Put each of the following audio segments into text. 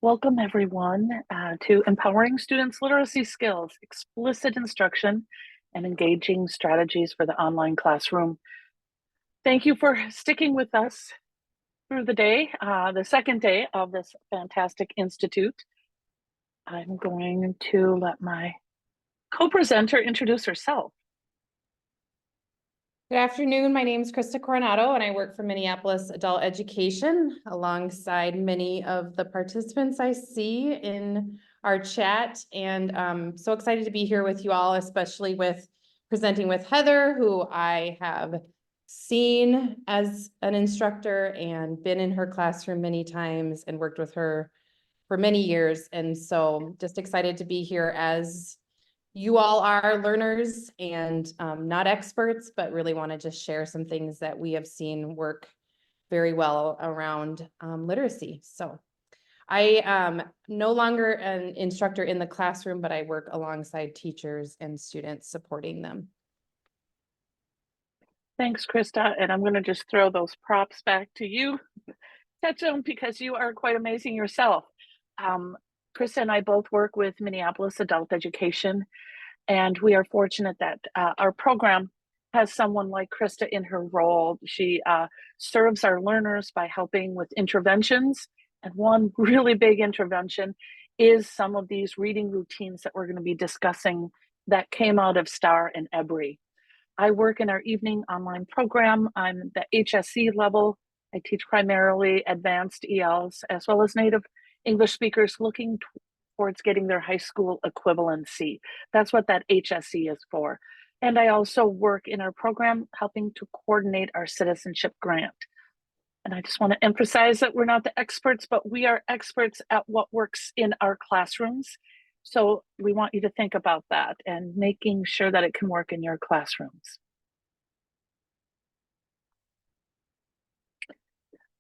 Welcome everyone to Empowering Students' Literacy Skills, Explicit Instruction, and Engaging Strategies for the Online Classroom. Thank you for sticking with us through the day, the second day of this fantastic institute. I'm going to let my co-presenter introduce herself. Good afternoon. My name is Krista Coronado, and I work for Minneapolis Adult Education alongside many of the participants I see in our chat. And I'm so excited to be here with you all, especially with presenting with Heather, who I have seen as an instructor and been in her classroom many times and worked with her for many years. And so just excited to be here as you all are learners and not experts, but really want to just share some things that we have seen work very well around literacy. So I am no longer an instructor in the classroom, but I work alongside teachers and students supporting them. Thanks, Krista. And I'm going to just throw those props back to you, Tetchum, because you are quite amazing yourself. Krista and I both work with Minneapolis Adult Education. And we are fortunate that our program has someone like Krista in her role. She serves our learners by helping with interventions. And one really big intervention is some of these reading routines that we're going to be discussing that came out of STAR and EBRI. I work in our evening online program. I'm the HSC level. I teach primarily advanced ELs as well as native English speakers looking towards getting their high school equivalency. That's what that HSC is for. And I also work in our program helping to coordinate our citizenship grant. And I just want to emphasize that we're not the experts, but we are experts at what works in our classrooms. So we want you to think about that and making sure that it can work in your classrooms.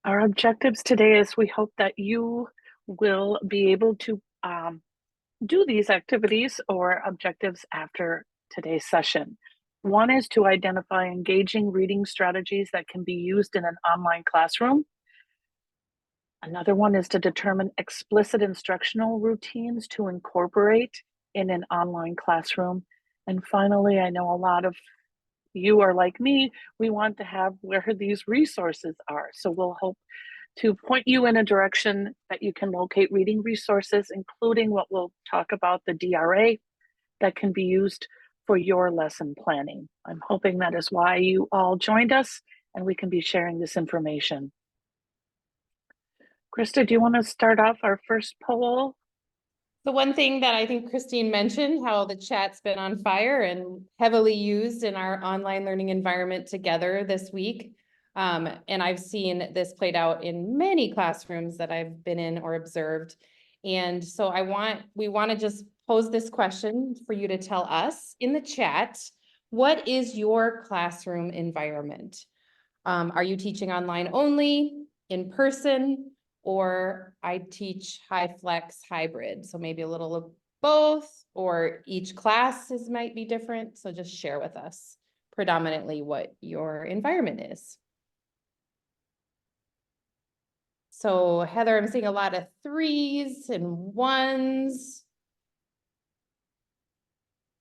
Our objectives today is we hope that you will be able to do these activities or objectives after today's session. One is to identify engaging reading strategies that can be used in an online classroom. Another one is to determine explicit instructional routines to incorporate in an online classroom. And finally, I know a lot of you are like me, we want to have where these resources are. So we'll hope to point you in a direction that you can locate reading resources, including what we'll talk about, the DRA, that can be used for your lesson planning. I'm hoping that is why you all joined us and we can be sharing this information. Krista, do you want to start off our first poll? The one thing that I think Christine mentioned, how the chat's been on fire and heavily used in our online learning environment together this week. And I've seen this played out in many classrooms that I've been in or observed. And so we want to just pose this question for you to tell us in the chat. What is your classroom environment? Are you teaching online only, in person, or I teach high flex hybrid? So maybe a little of both, or each class might be different. So just share with us predominantly what your environment is. So Heather, I'm seeing a lot of 3s and 1s.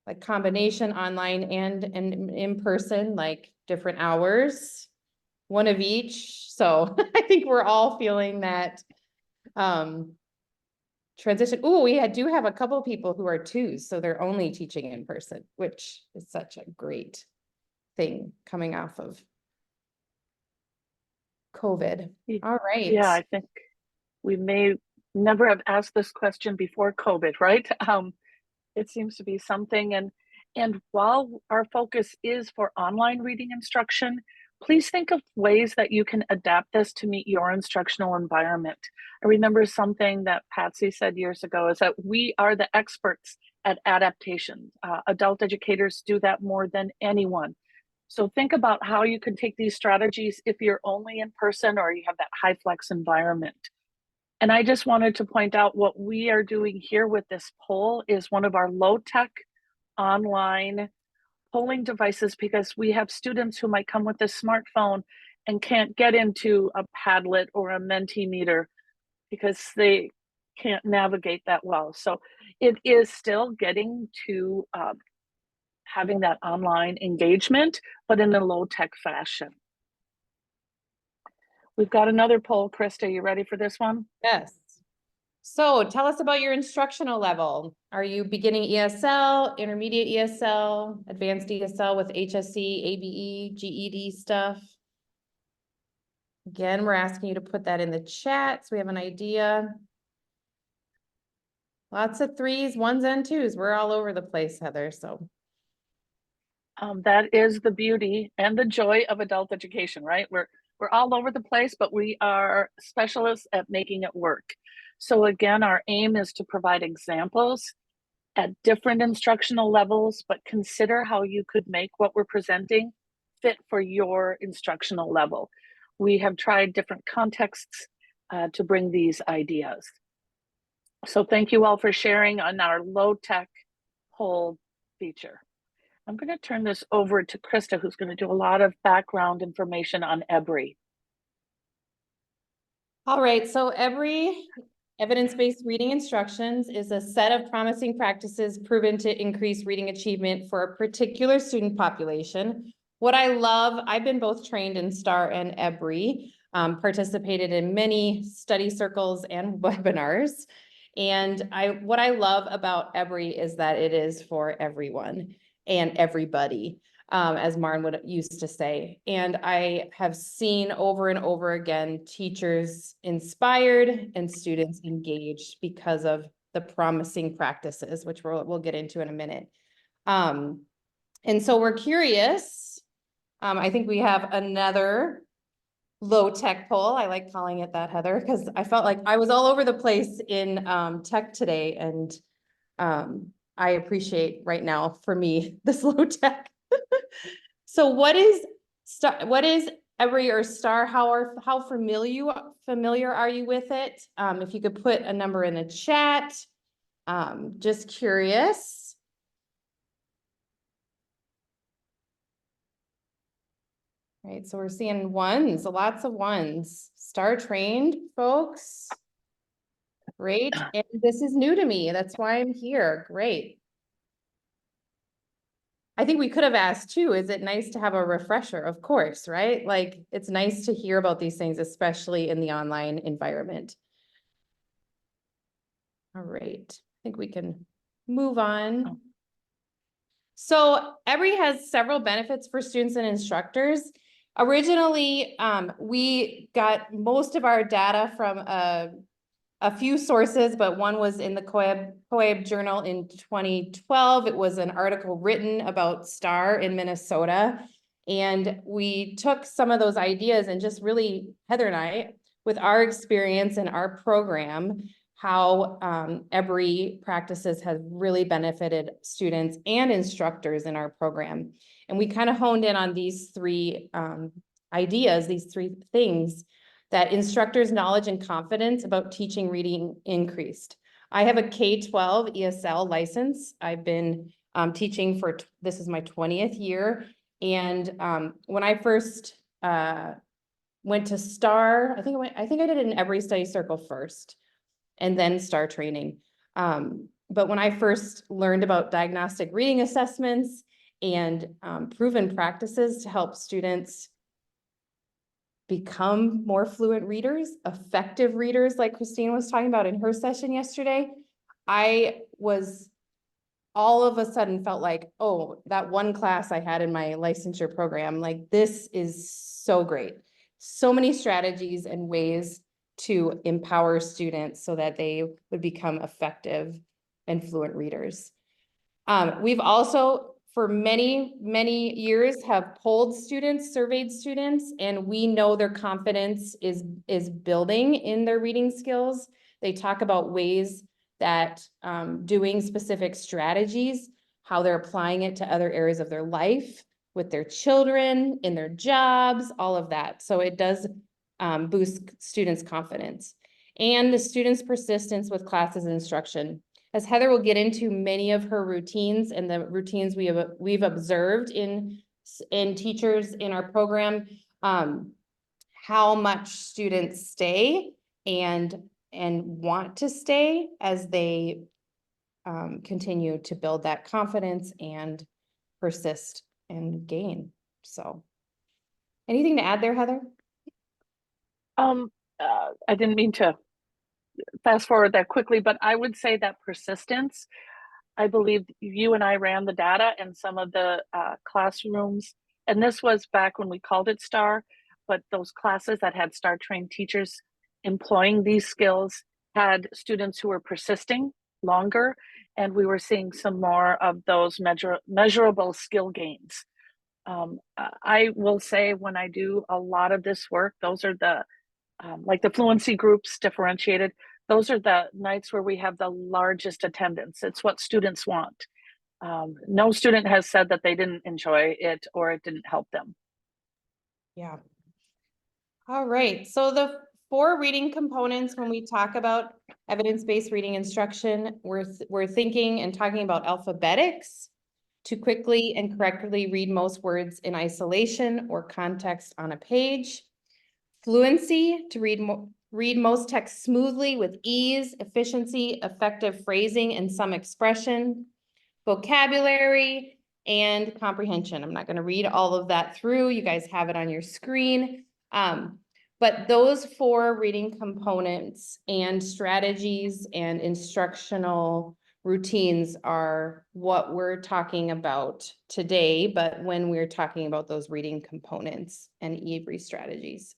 Like combination online and in person, like different hours, one of each. So I think we're all feeling that transition. Oh, we do have a couple people who are 2s, so they're only teaching in person, which is such a great thing coming off of COVID. All right. Yeah, I think we may never have asked this question before COVID, right? It seems to be something. And while our focus is for online reading instruction, please think of ways that you can adapt this to meet your instructional environment. I remember something that Patsy said years ago is that we are the experts at adaptation. Adult educators do that more than anyone. So think about how you can take these strategies if you're only in person or you have that high flex environment. And I just wanted to point out what we are doing here with this poll is one of our low-tech online polling devices, because we have students who might come with a smartphone and can't get into a Padlet or a Mentimeter because they can't navigate that well. So it is still getting to having that online engagement, but in a low-tech fashion. We've got another poll. Krista, you ready for this one? Yes. So tell us about your instructional level. Are you beginning ESL, intermediate ESL, advanced ESL with HSC, ABE, GED stuff? Again, we're asking you to put that in the chat so we have an idea. Lots of 3s, 1s, and 2s. We're all over the place, Heather, so. That is the beauty and the joy of adult education, right? We're all over the place, but we are specialists at making it work. So again, our aim is to provide examples at different instructional levels, but consider how you could make what we're presenting fit for your instructional level. We have tried different contexts to bring these ideas. So thank you all for sharing on our low-tech poll feature. I'm going to turn this over to Krista, who's going to do a lot of background information on EBRI. All right, so EBRI, evidence-based reading instructions, is a set of promising practices proven to increase reading achievement for a particular student population. What I love, I've been both trained in STAR and EBRI, participated in many study circles and webinars. And what I love about EBRI is that it is for everyone and everybody, as Marn would used to say. And I have seen over and over again, teachers inspired and students engaged because of the promising practices, which we'll get into in a minute. And so we're curious. I think we have another low-tech poll. I like calling it that, Heather, because I felt like I was all over the place in tech today, and I appreciate right now for me this low-tech. So what is EBRI or STAR? How familiar are you with it? If you could put a number in the chat. Just curious. Right, so we're seeing 1s, lots of 1s. STAR trained folks. Great, and this is new to me. That's why I'm here. Great. I think we could have asked too, is it nice to have a refresher? Of course, right? Like, it's nice to hear about these things, especially in the online environment. All right, I think we can move on. So EBRI has several benefits for students and instructors. Originally, we got most of our data from a few sources, but one was in the COAB journal in 2012. It was an article written about STAR in Minnesota. And we took some of those ideas and just really, Heather and I, with our experience in our program, how EBRI practices have really benefited students and instructors in our program. And we kind of honed in on these 3 ideas, these 3 things, that instructors' knowledge and confidence about teaching reading increased. I have a K-12 ESL license. I've been teaching for, this is my 20th year. And when I first went to STAR, I think I did an EBRI study circle first, and then STAR training. But when I first learned about diagnostic reading assessments and proven practices to help students become more fluent readers, effective readers, like Christine was talking about in her session yesterday, I was all of a sudden felt like, oh, that one class I had in my licensure program, like, this is so great. So many strategies and ways to empower students so that they would become effective and fluent readers. We've also, for many, many years, have polled students, surveyed students, and we know their confidence is building in their reading skills. They talk about ways that doing specific strategies, how they're applying it to other areas of their life, with their children, in their jobs, all of that. So it does boost students' confidence and the students' persistence with classes and instruction. As Heather will get into many of her routines and the routines we've observed in teachers in our program, how much students stay and and want to stay as they continue to build that confidence and persist and gain. So anything to add there, Heather? Um, I didn't mean to fast forward that quickly, but I would say that persistence, I believe you and I ran the data in some of the classrooms, and this was back when we called it STAR, but those classes that had STAR trained teachers employing these skills had students who were persisting longer, and we were seeing some more of those measurable skill gains. I will say when I do a lot of this work, those are the like the fluency groups differentiated, those are the nights where we have the largest attendance. It's what students want. No student has said that they didn't enjoy it or it didn't help them. Yeah. All right. So the 4 reading components, when we talk about evidence-based reading instruction, we're thinking and talking about alphabetics, to quickly and correctly read most words in isolation or context on a page. Fluency, to read most text smoothly with ease, efficiency, effective phrasing, and some expression. Vocabulary and comprehension. I'm not going to read all of that through. You guys have it on your screen. But those 4 reading components and strategies and instructional routines are what we're talking about today, but when we're talking about those reading components and EVRE strategies.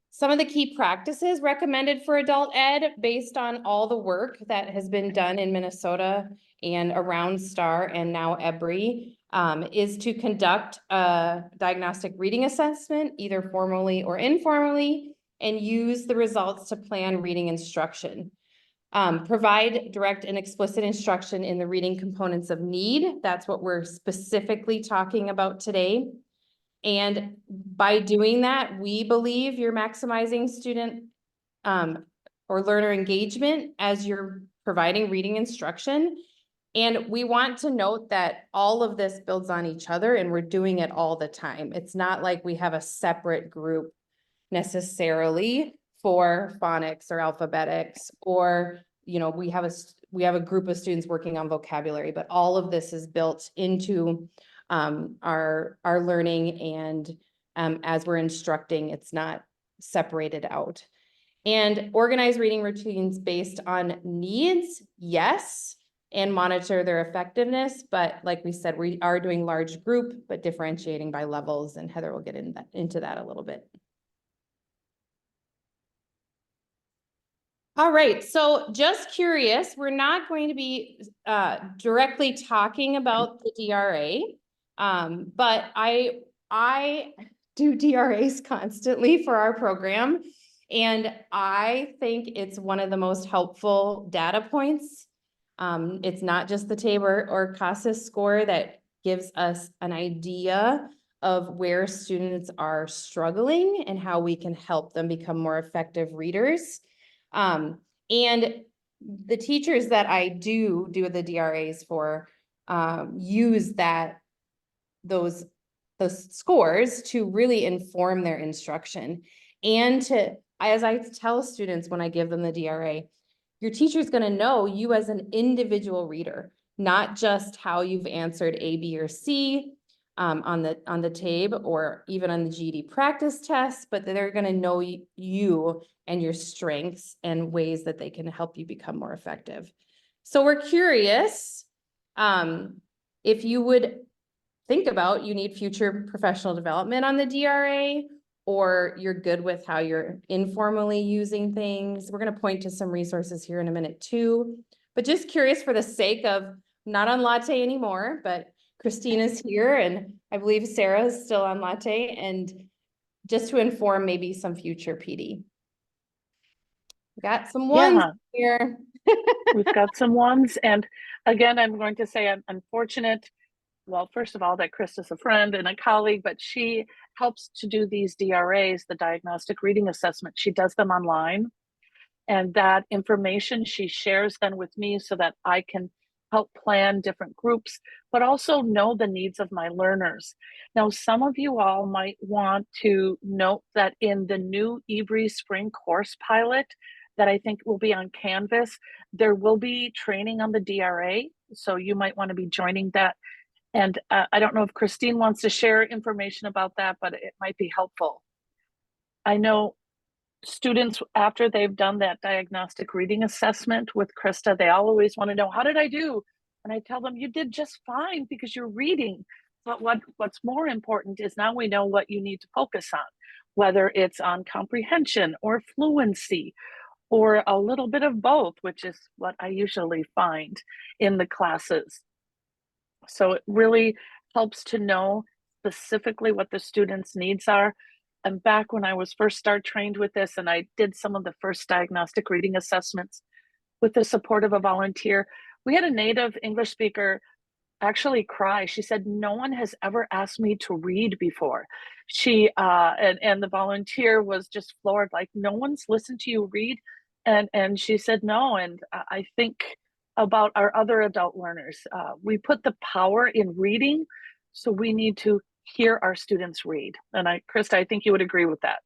Some of the key practices recommended for adult ed based on all the work that has been done in Minnesota and around STAR and now EBRI is to conduct a diagnostic reading assessment, either formally or informally, and use the results to plan reading instruction. Provide direct and explicit instruction in the reading components of need. That's what we're specifically talking about today. And by doing that, we believe you're maximizing student or learner engagement as you're providing reading instruction. And we want to note that all of this builds on each other and we're doing it all the time. It's not like we have a separate group necessarily for phonics or alphabetics, or, you know, we have a group of students working on vocabulary, but all of this is built into our learning, and as we're instructing, it's not separated out. And organize reading routines based on needs, yes, and monitor their effectiveness. But like we said, we are doing large group, but differentiating by levels, and Heather will get into that a little bit. All right, so just curious, we're not going to be directly talking about the DRA, but I do DRAs constantly for our program, and I think it's one of the most helpful data points. It's not just the Tabor or CASAS score that gives us an idea of where students are struggling and how we can help them become more effective readers. And the teachers that I do the DRAs for use those scores to really inform their instruction. And as I tell students when I give them the DRA, your teacher's going to know you as an individual reader, not just how you've answered A, B, or C on the TABE or even on the GED practice test, but they're going to know you and your strengths and ways that they can help you become more effective. So we're curious if you would think about you need future professional development on the DRA, or you're good with how you're informally using things. We're going to point to some resources here in a minute too, but just curious for the sake of not on Latte anymore, but Christina's here and I believe Sarah is still on Latte, and just to inform maybe some future PD. Got some ones here. We've got some ones. And again, I'm going to say I'm unfortunate. Well, first of all, that Krista's a friend and a colleague, but she helps to do these DRAs, the diagnostic reading assessment. She does them online. And that information she shares then with me so that I can help plan different groups, but also know the needs of my learners. Now, some of you all might want to note that in the new eBree Spring course pilot that I think will be on Canvas, there will be training on the DRA. So you might want to be joining that. And I don't know if Christine wants to share information about that, but it might be helpful. I know students, after they've done that diagnostic reading assessment with Krista, they always want to know, how did I do? And I tell them, you did just fine because you're reading. But what's more important is now we know what you need to focus on, whether it's on comprehension or fluency or a little bit of both, which is what I usually find in the classes. So it really helps to know specifically what the students' needs are. And back when I was first start trained with this, and I did some of the first diagnostic reading assessments with the support of a volunteer, we had a native English speaker actually cry. She said, no one has ever asked me to read before. And the volunteer was just floored, like, no one's listened to you read. And she said, no. And I think about our other adult learners. We put the power in reading, so we need to hear our students read. And Krista, I think you would agree with that.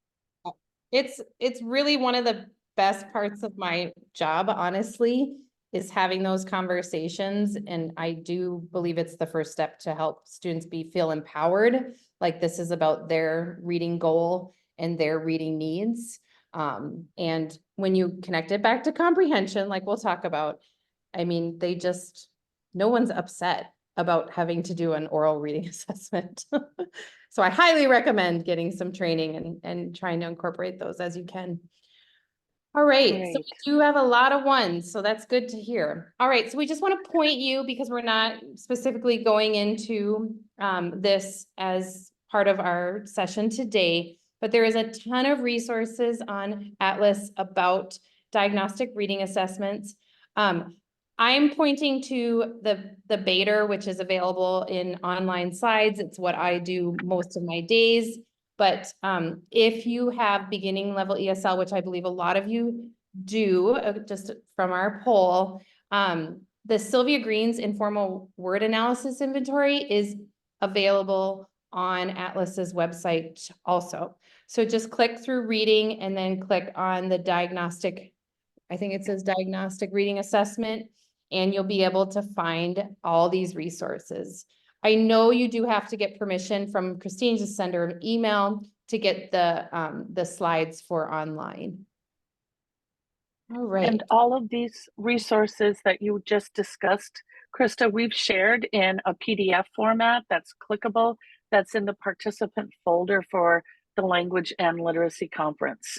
It's really one of the best parts of my job, honestly, is having those conversations. And I do believe it's the first step to help students feel empowered. Like this is about their reading goal and their reading needs. And when you connect it back to comprehension, like we'll talk about, I mean, no one's upset about having to do an oral reading assessment. So I highly recommend getting some training and trying to incorporate those as you can. All right, so Great. we do have a lot of ones, so that's good to hear. All right, so we just want to point you, because we're not specifically going into this as part of our session today, but there is a ton of resources on Atlas about diagnostic reading assessments. I'm pointing to the Bader, which is available in online slides. It's what I do most of my days. But if you have beginning level ESL, which I believe a lot of you do, just from our poll, the Sylvia Green's informal word analysis inventory is available on Atlas's website also. So just click through reading and then click on the diagnostic, I think it says diagnostic reading assessment, and you'll be able to find all these resources. I know you do have to get permission from Christine to send her an email to get the slides for online. All right. And all of these resources that you just discussed, Krista, we've shared in a PDF format that's clickable, that's in the participant folder for the Language and Literacy Conference.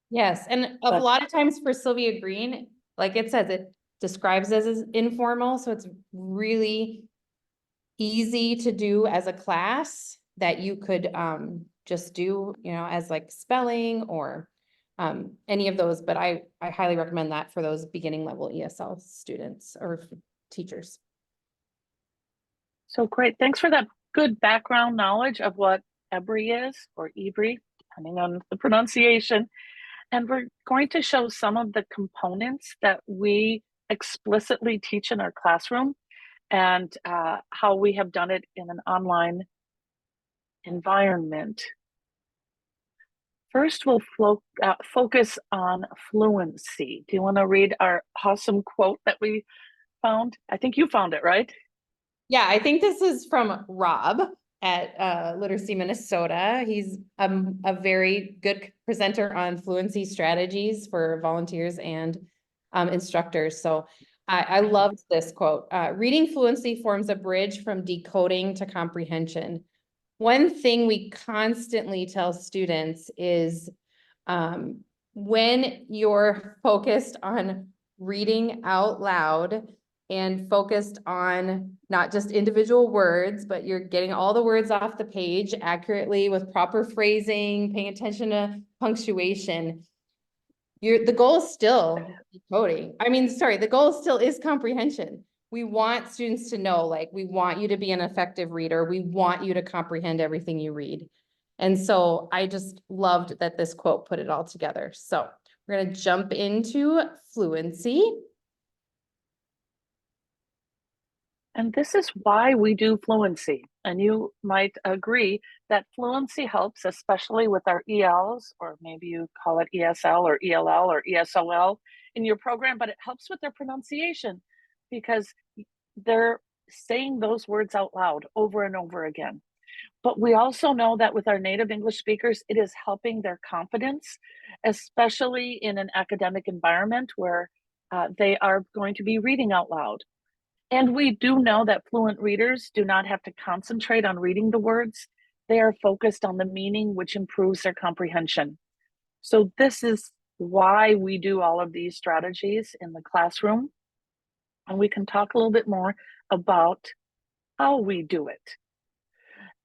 Yes, and a lot of times for Sylvia Green, like it says, it describes as informal, so it's really easy to do as a class that you could just do, as like spelling or any of those, but I highly recommend that for those beginning level ESL students or teachers. So great. Thanks for that good background knowledge of what EBRI is, or eBree, depending on the pronunciation. And we're going to show some of the components that we explicitly teach in our classroom and how we have done it in an online environment. First, we'll focus on fluency. Do you want to read our awesome quote that we found? I think you found it, right? Yeah, I think this is from Rob at Literacy Minnesota. He's a very good presenter on fluency strategies for volunteers and instructors. So I loved this quote. Reading fluency forms a bridge from decoding to comprehension. One thing we constantly tell students is when you're focused on reading out loud and focused on not just individual words, but you're getting all the words off the page accurately with proper phrasing, paying attention to punctuation. The goal is still decoding. The goal still is comprehension. We want students to know, like, we want you to be an effective reader. We want you to comprehend everything you read. And so I just loved that this quote put it all together. So we're going to jump into fluency. And this is why we do fluency. And you might agree that fluency helps, especially with our ELs, or maybe you call it ESL or ELL or ESOL in your program, but it helps with their pronunciation because they're saying those words out loud over and over again. But we also know that with our native English speakers, it is helping their confidence, especially in an academic environment where they are going to be reading out loud. And we do know that fluent readers do not have to concentrate on reading the words. They are focused on the meaning, which improves their comprehension. So this is why we do all of these strategies in the classroom. And we can talk a little bit more about how we do it.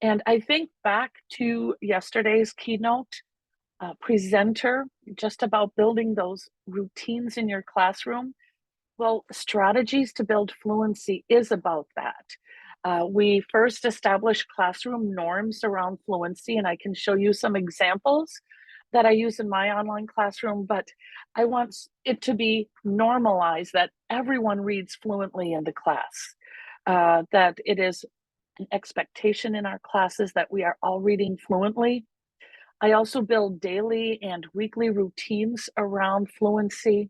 And I think back to yesterday's keynote presenter, just about building those routines in your classroom. Well, strategies to build fluency is about that. We first established classroom norms around fluency, and I can show you some examples that I use in my online classroom, but I want it to be normalized that everyone reads fluently in the class, that it is an expectation in our classes that we are all reading fluently. I also build daily and weekly routines around fluency.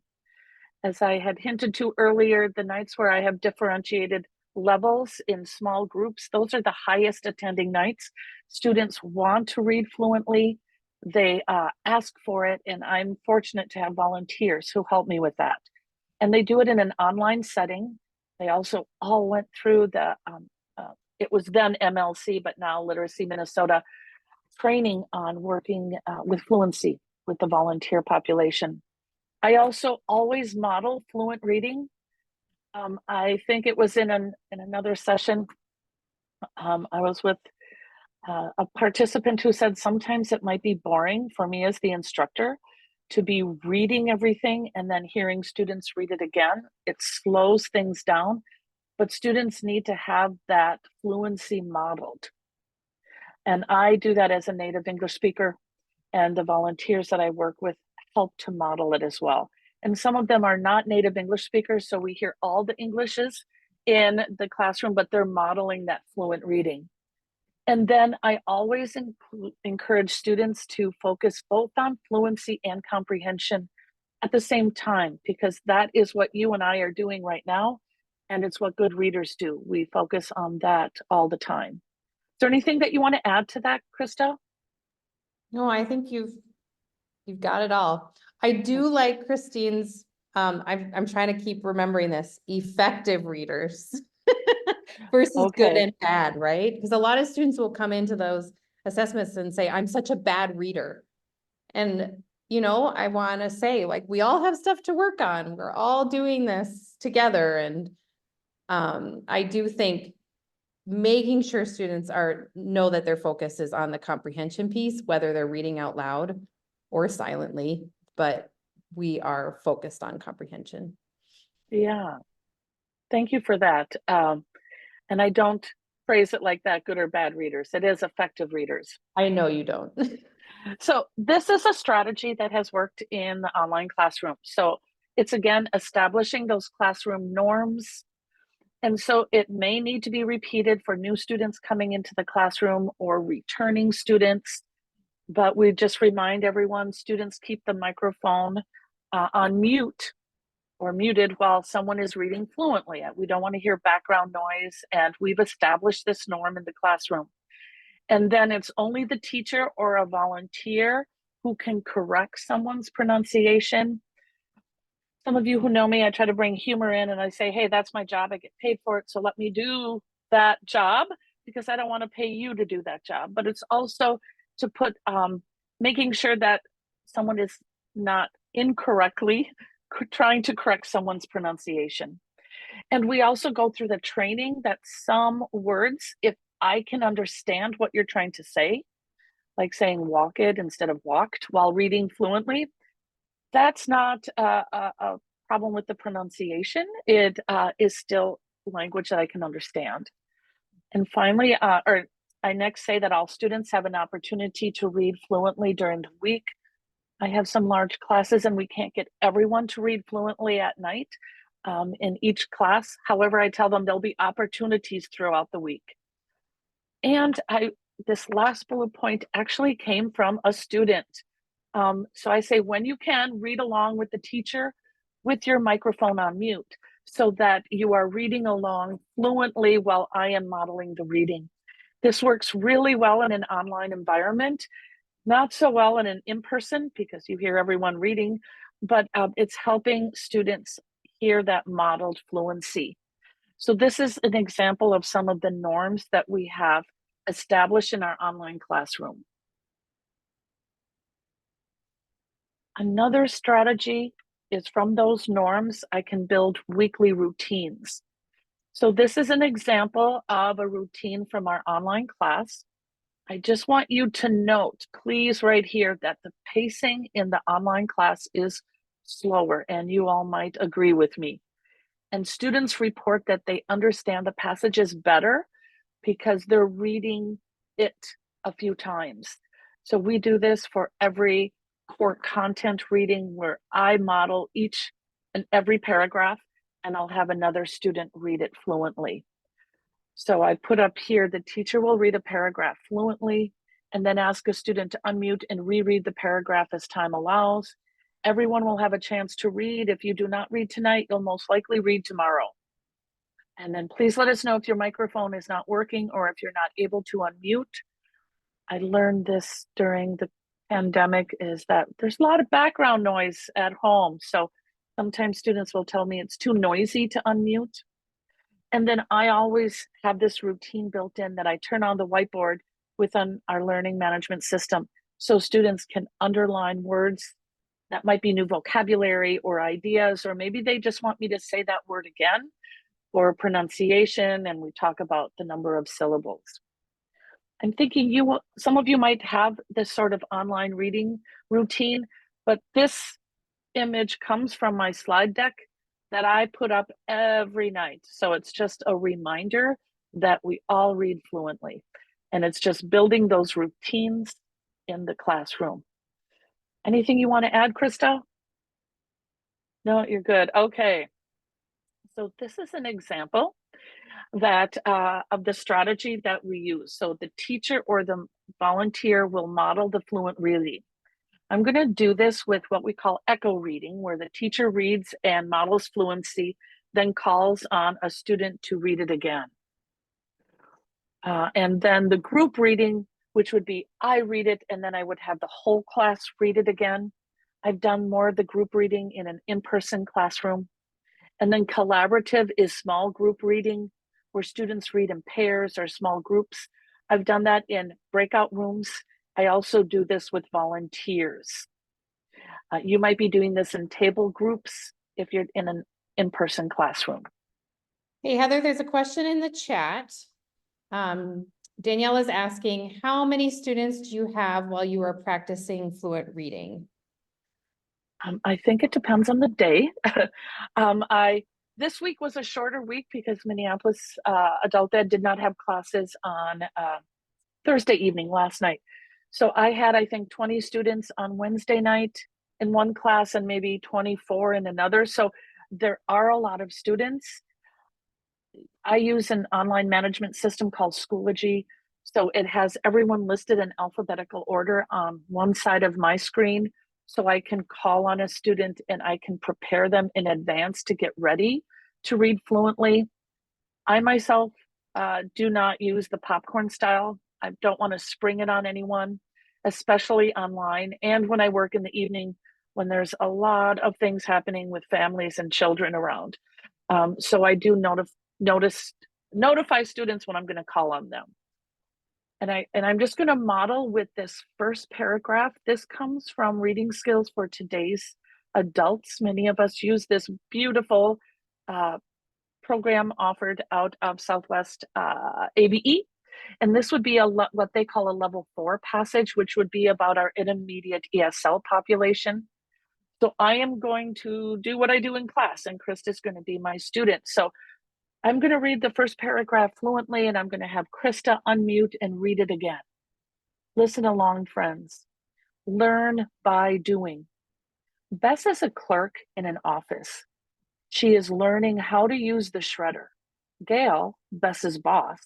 As I had hinted to earlier, the nights where I have differentiated levels in small groups, those are the highest attending nights. Students want to read fluently. They ask for it, and I'm fortunate to have volunteers who help me with that. And they do it in an online setting. They also all went through the, it was then MLC, but now Literacy Minnesota, training on working with fluency with the volunteer population. I also always model fluent reading. I think it was in another session, I was with a participant who said sometimes it might be boring for me as the instructor to be reading everything and then hearing students read it again. It slows things down, but students need to have that fluency modeled. And I do that as a native English speaker, and the volunteers that I work with help to model it as well. And some of them are not native English speakers, so we hear all the Englishes in the classroom, but they're modeling that fluent reading. And then I always encourage students to focus both on fluency and comprehension at the same time, because that is what you and I are doing right now. And it's what good readers do. We focus on that all the time. Is there anything that you want to add to that, Krista? No, I think you've got it all. I do like Christine's, I'm trying to keep remembering this, effective readers versus good Okay. and bad, right? Because a lot of students will come into those assessments and say, I'm such a bad reader. And, you know, I want to say, like, we all have stuff to work on. We're all doing this together. And I do think making sure students know that their focus is on the comprehension piece, whether they're reading out loud or silently, but we are focused on comprehension. Yeah. Thank you for that. And I don't phrase it like that, good or bad readers. It is effective readers. I know you don't. So this is a strategy that has worked in the online classroom. So it's again, establishing those classroom norms. And so it may need to be repeated for new students coming into the classroom or returning students. But we just remind everyone, students keep the microphone on mute or muted while someone is reading fluently. We don't want to hear background noise, and we've established this norm in the classroom. And then it's only the teacher or a volunteer who can correct someone's pronunciation. Some of you who know me, I try to bring humor in and I say, hey, that's my job. I get paid for it. So let me do that job because I don't want to pay you to do that job. But it's also to put, making sure that someone is not incorrectly trying to correct someone's pronunciation. And we also go through the training that some words, if I can understand what you're trying to say, like saying walk it instead of walked while reading fluently, that's not a problem with the pronunciation. It is still language that I can understand. And finally, I next say that all students have an opportunity to read fluently during the week. I have some large classes and we can't get everyone to read fluently at night. in each class. However, I tell them there'll be opportunities throughout the week. And this last bullet point actually came from a student. So I say, when you can, read along with the teacher with your microphone on mute so that you are reading along fluently while I am modeling the reading. This works really well in an online environment, not so well in an in-person because you hear everyone reading, but it's helping students hear that modeled fluency. So this is an example of some of the norms that we have established in our online classroom. Another strategy is from those norms, I can build weekly routines. So this is an example of a routine from our online class. I just want you to note, please, right here, that the pacing in the online class is slower, and you all might agree with me. And students report that they understand the passages better because they're reading it a few times. So we do this for every core content reading where I model each and every paragraph, and I'll have another student read it fluently. So I put up here, the teacher will read a paragraph fluently and then ask a student to unmute and reread the paragraph as time allows. Everyone will have a chance to read. If you do not read tonight, you'll most likely read tomorrow. And then please let us know if your microphone is not working or if you're not able to unmute. I learned this during the pandemic, is that there's a lot of background noise at home. So sometimes students will tell me it's too noisy to unmute. And then I always have this routine built in that I turn on the whiteboard within our learning management system so students can underline words that might be new vocabulary or ideas, or maybe they just want me to say that word again for pronunciation, and we talk about the number of syllables. I'm thinking some of you might have this sort of online reading routine, but this image comes from my slide deck that I put up every night. So it's just a reminder that we all read fluently. And it's just building those routines in the classroom. Anything you want to add, Krista? No, you're good. Okay. So this is an example that of the strategy that we use. So the teacher or the volunteer will model the fluent reading. I'm going to do this with what we call echo reading, where the teacher reads and models fluency, then calls on a student to read it again. And then the group reading, which would be I read it, and then I would have the whole class read it again. I've done more of the group reading in an in-person classroom. And then collaborative is small group reading, where students read in pairs or small groups. I've done that in breakout rooms. I also do this with volunteers. You might be doing this in table groups if you're in an in-person classroom. Hey, Heather, there's a question in the chat. Danielle is asking, how many students do you have while you are practicing fluent reading? I think it depends on the day. This week was a shorter week because Minneapolis Adult Ed did not have classes on Thursday evening last night. So I had, I think, 20 students on Wednesday night in one class and maybe 24 in another. So there are a lot of students. I use an online management system called Schoology. So it has everyone listed in alphabetical order on one side of my screen. So I can call on a student and I can prepare them in advance to get ready to read fluently. I myself do not use the popcorn style. I don't want to spring it on anyone, especially online. And when I work in the evening, when there's a lot of things happening with families and children around. So I do notify students when I'm going to call on them. And I'm just going to model with this first paragraph. This comes from Reading Skills for Today's Adults. Many of us use this beautiful program offered out of Southwest ABE. And this would be what they call a level 4 passage, which would be about our intermediate ESL population. So I am going to do what I do in class, and Krista's going to be my student. So I'm going to read the first paragraph fluently, and I'm going to have Krista unmute and read it again. Listen along, friends. Learn by doing. Bess is a clerk in an office. She is learning how to use the shredder. Gail, Bess's boss,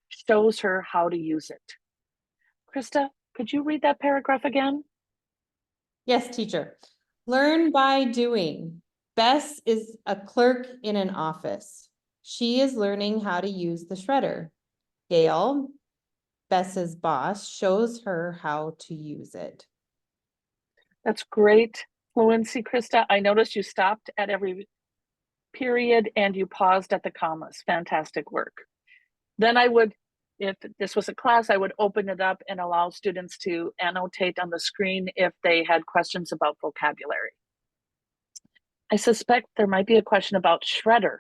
shows her how to use it. Krista, could you read that paragraph again? Yes, teacher. Learn by doing. Bess is a clerk in an office. She is learning how to use the shredder. Gail, Bess's boss, shows her how to use it. That's great fluency, Krista. I noticed you stopped at every period and you paused at the commas. Fantastic work. Then I would, if this was a class, I would open it up and allow students to annotate on the screen if they had questions about vocabulary. I suspect there might be a question about shredder.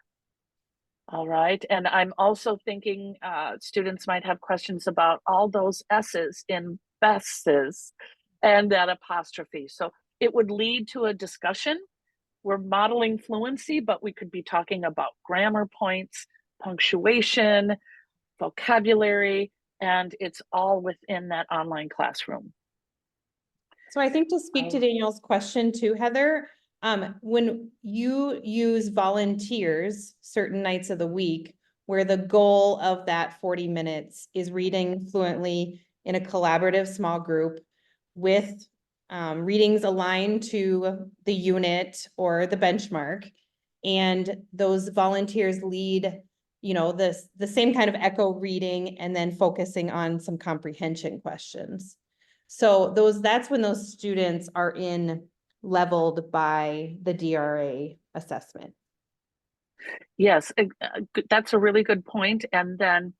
All right, and I'm also thinking students might have questions about all those S's in Bess's and that apostrophe. So it would lead to a discussion. We're modeling fluency, but we could be talking about grammar points, punctuation, vocabulary, and it's all within that online classroom. So I think to speak to Daniel's question too, Heather, when you use volunteers certain nights of the week, where the goal of that 40 minutes is reading fluently in a collaborative small group with readings aligned to the unit or the benchmark, and those volunteers lead, the same kind of echo reading and then focusing on some comprehension questions. So that's when those students are leveled by the DRA assessment. Yes, that's a really good point. And then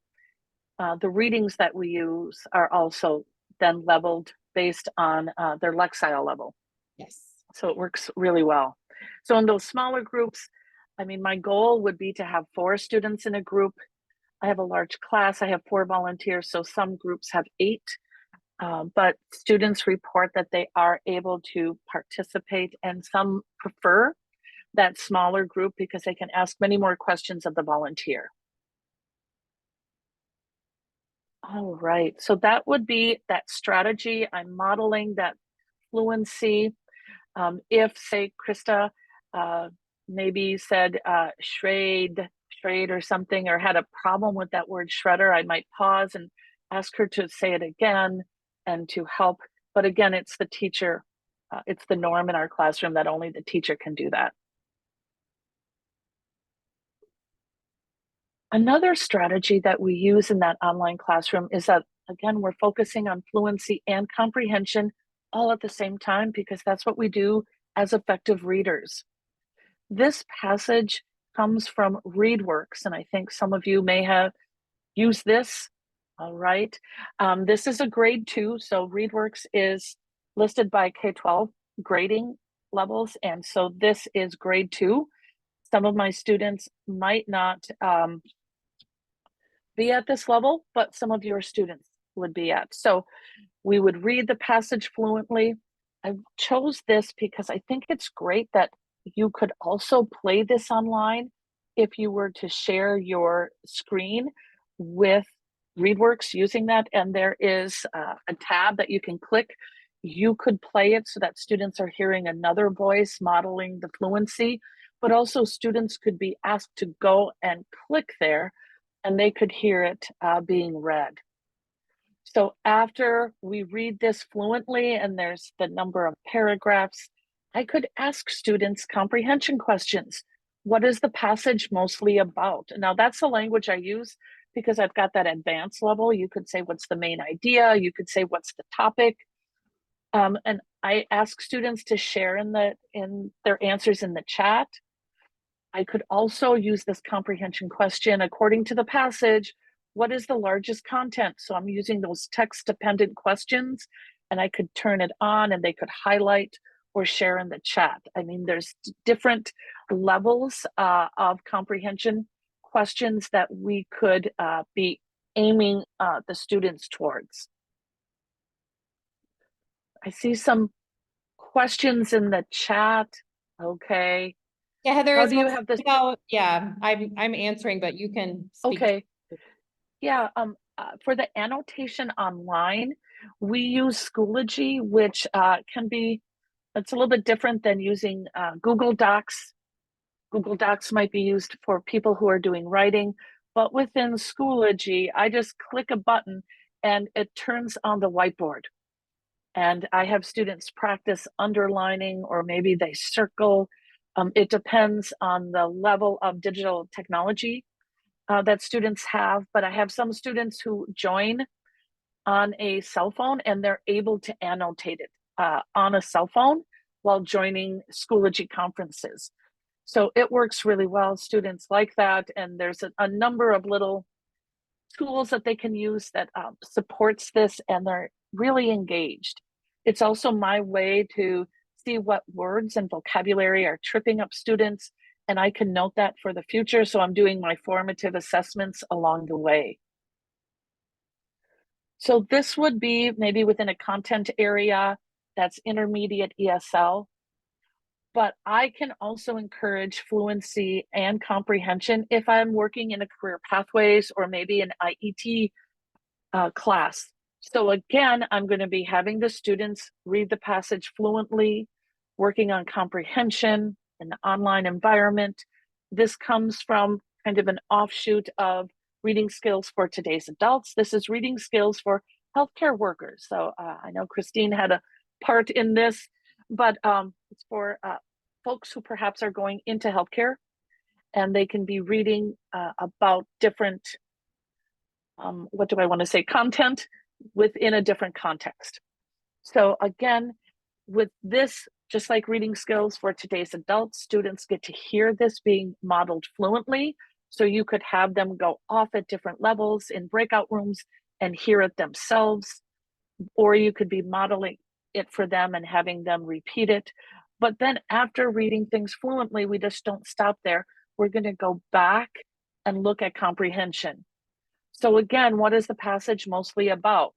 the readings that we use are also then leveled based on their Lexile level. Yes. So it works really well. So in those smaller groups, I mean, my goal would be to have 4 students in a group. I have a large class. I have 4 volunteers, so some groups have 8. But students report that they are able to participate, and some prefer that smaller group because they can ask many more questions of the volunteer. All right, so that would be that strategy. I'm modeling that fluency. If, say, Krista maybe said shrade or something, or had a problem with that word shredder, I might pause and ask her to say it again and to help. But again, it's the teacher. It's the norm in our classroom that only the teacher can do that. Another strategy that we use in that online classroom is that, again, we're focusing on fluency and comprehension all at the same time, because that's what we do as effective readers. This passage comes from ReadWorks, and I think some of you may have used this. All right. This is a grade 2, so ReadWorks is listed by K-12 grading levels, and so this is grade 2. Some of my students might not be at this level, but some of your students would be at. So we would read the passage fluently. I chose this because I think it's great that you could also play this online if you were to share your screen with ReadWorks using that. And there is a tab that you can click. You could play it so that students are hearing another voice modeling the fluency, but also students could be asked to go and click there and they could hear it being read. So after we read this fluently and there's the number of paragraphs, I could ask students comprehension questions. What is the passage mostly about? Now that's the language I use because I've got that advanced level. You could say, what's the main idea? You could say, what's the topic? And I ask students to share in their answers in the chat. I could also use this comprehension question according to the passage. What is the largest content? So I'm using those text dependent questions, and I could turn it on and they could highlight or share in the chat. I mean, there's different levels of comprehension questions that we could be aiming the students towards. I see some questions in the chat. Okay. Yeah, Heather, How do you have this? Yeah, I'm answering, but you can speak. Okay. Yeah, for the annotation online, we use Schoology, which can be, it's a little bit different than using Google Docs. Google Docs might be used for people who are doing writing, but within Schoology, I just click a button and it turns on the whiteboard. And I have students practice underlining, or maybe they circle. It depends on the level of digital technology that students have, but I have some students who join on a cell phone and they're able to annotate it on a cell phone while joining Schoology conferences. So it works really well. Students like that. And there's a number of little tools that they can use that supports this, and they're really engaged. It's also my way to see what words and vocabulary are tripping up students, and I can note that for the future. So I'm doing my formative assessments along the way. So this would be maybe within a content area that's intermediate ESL, but I can also encourage fluency and comprehension if I'm working in a career pathways or maybe an IET class. So again, I'm going to be having the students read the passage fluently, working on comprehension in the online environment. This comes from kind of an offshoot of reading skills for today's adults. This is reading skills for healthcare workers. So I know Christine had a part in this, but it's for folks who perhaps are going into healthcare, and they can be reading about different, what do I want to say, content within a different context. So again, with this, just like reading skills for today's adults, students get to hear this being modeled fluently. So you could have them go off at different levels in breakout rooms and hear it themselves, or you could be modeling it for them and having them repeat it. But then after reading things fluently, we just don't stop there. We're going to go back and look at comprehension. So again, what is the passage mostly about?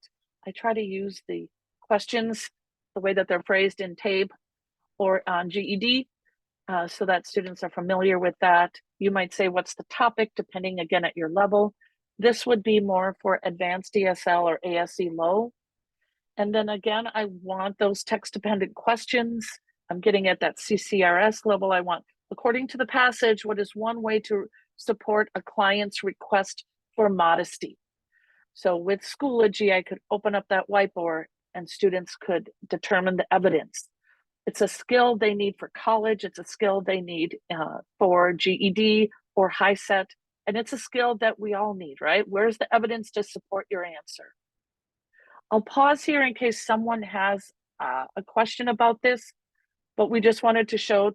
I try to use the questions, the way that they're phrased in TABE or on GED, so that students are familiar with that. You might say, what's the topic, depending again at your level. This would be more for advanced ESL or ASE low. And then again, I want those text-dependent questions. I'm getting at that CCRS level. I want, according to the passage, what is one way to support a client's request for modesty? So with Schoology, I could open up that whiteboard and students could determine the evidence. It's a skill they need for college. It's a skill they need for GED or high set. And it's a skill that we all need, right? Where's the evidence to support your answer? I'll pause here in case someone has a question about this, but we just wanted to show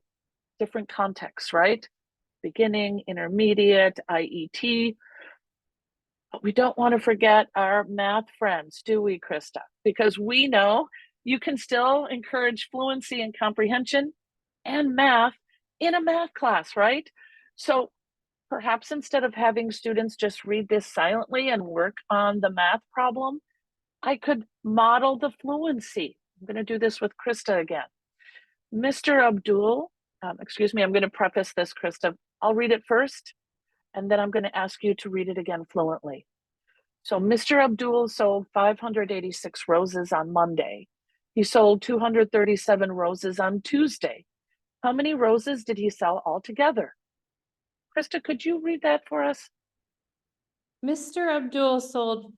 different contexts, right? Beginning, intermediate, IET. But we don't want to forget our math friends, do we, Krista? Because we know you can still encourage fluency and comprehension and math in a math class, right? So perhaps instead of having students just read this silently and work on the math problem, I could model the fluency. I'm going to do this with Krista again. Mr. Abdul, excuse me, I'm going to preface this, Krista. I'll read it first, and then I'm going to ask you to read it again fluently. So Mr. Abdul sold 586 roses on Monday. He sold 237 roses on Tuesday. How many roses did he sell altogether? Krista, could you read that for us? Mr. Abdul sold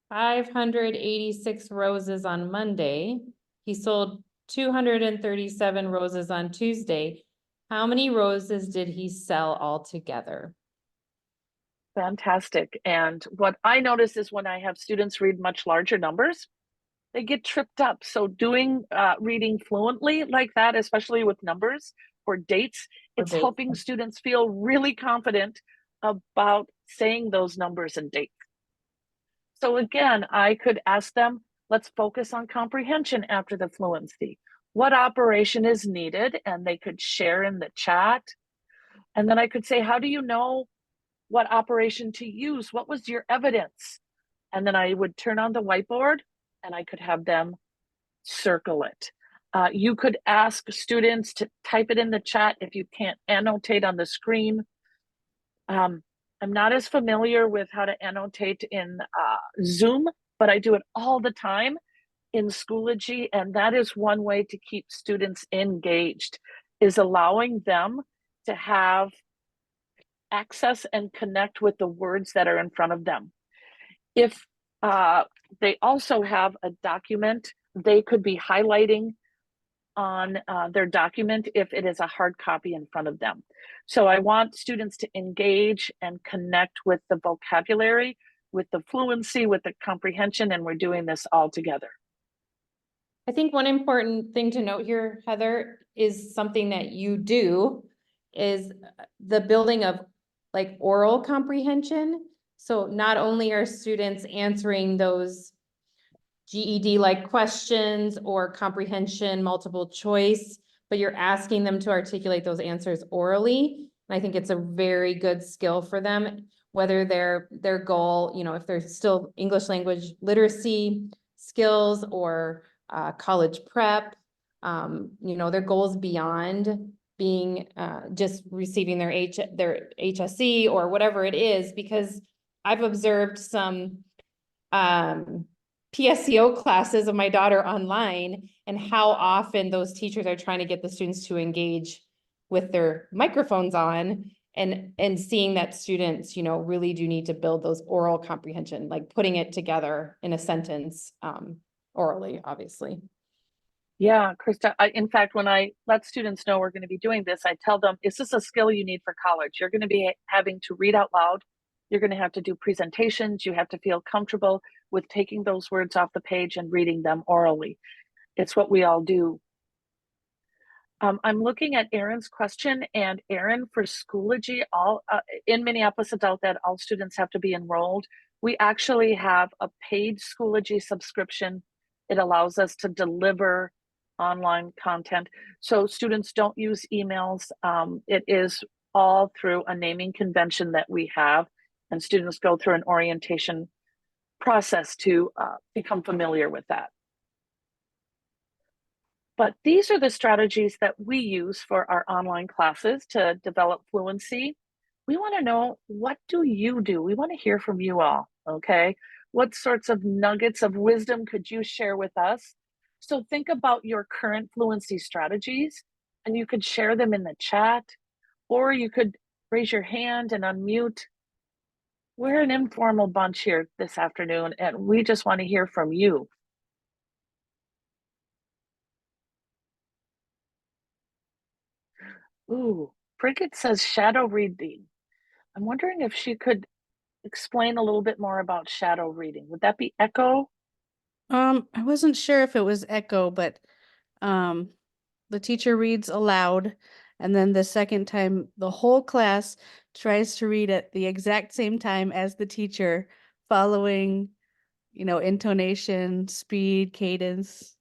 586 roses on Monday. He sold 237 roses on Tuesday. How many roses did he sell altogether? Fantastic. And what I notice is when I have students read much larger numbers, they get tripped up. So doing reading fluently like that, especially with numbers or dates, it's helping students feel really confident about saying those numbers and dates. So again, I could ask them, let's focus on comprehension after the fluency. What operation is needed? And they could share in the chat. And then I could say, how do you know what operation to use? What was your evidence? And then I would turn on the whiteboard and I could have them circle it. You could ask students to type it in the chat if you can't annotate on the screen. I'm not as familiar with how to annotate in Zoom, but I do it all the time in Schoology, and that is one way to keep students engaged, is allowing them to have access and connect with the words that are in front of them. If they also have a document, they could be highlighting on their document if it is a hard copy in front of them. So I want students to engage and connect with the vocabulary, with the fluency, with the comprehension, and we're doing this all together. I think one important thing to note here, Heather, is something that you do is the building of like oral comprehension. So not only are students answering those GED-like questions or comprehension multiple choice, but you're asking them to articulate those answers orally. And I think it's a very good skill for them, whether their goal, you know, if they're still English language literacy skills or college prep, you know, their goals beyond being just receiving their HSE or whatever it is, because I've observed some PSEO classes of my daughter online and how often those teachers are trying to get the students to engage with their microphones on and seeing that students, you know, really do need to build those oral comprehension, like putting it together in a sentence, orally, obviously. Yeah, Krista, in fact, when I let students know we're going to be doing this, I tell them, is this a skill you need for college? You're going to be having to read out loud. You're going to have to do presentations. You have to feel comfortable with taking those words off the page and reading them orally. It's what we all do. I'm looking at Erin's question, and Erin, for Schoology, in Minneapolis Adult Ed, all students have to be enrolled. We actually have a paid Schoology subscription. It allows us to deliver online content. So students don't use emails. It is all through a naming convention that we have, and students go through an orientation process to become familiar with that. But these are the strategies that we use for our online classes to develop fluency. We want to know, what do you do? We want to hear from you all, okay? What sorts of nuggets of wisdom could you share with us? So think about your current fluency strategies, and you could share them in the chat, or you could raise your hand and unmute. We're an informal bunch here this afternoon, and we just want to hear from you. Ooh, Bridget says shadow reading. I'm wondering if she could explain a little bit more about shadow reading. Would that be echo? I wasn't sure if it was echo, but the teacher reads aloud, and then the second time the whole class tries to read at the exact same time as the teacher, following, you know, intonation, speed, cadence,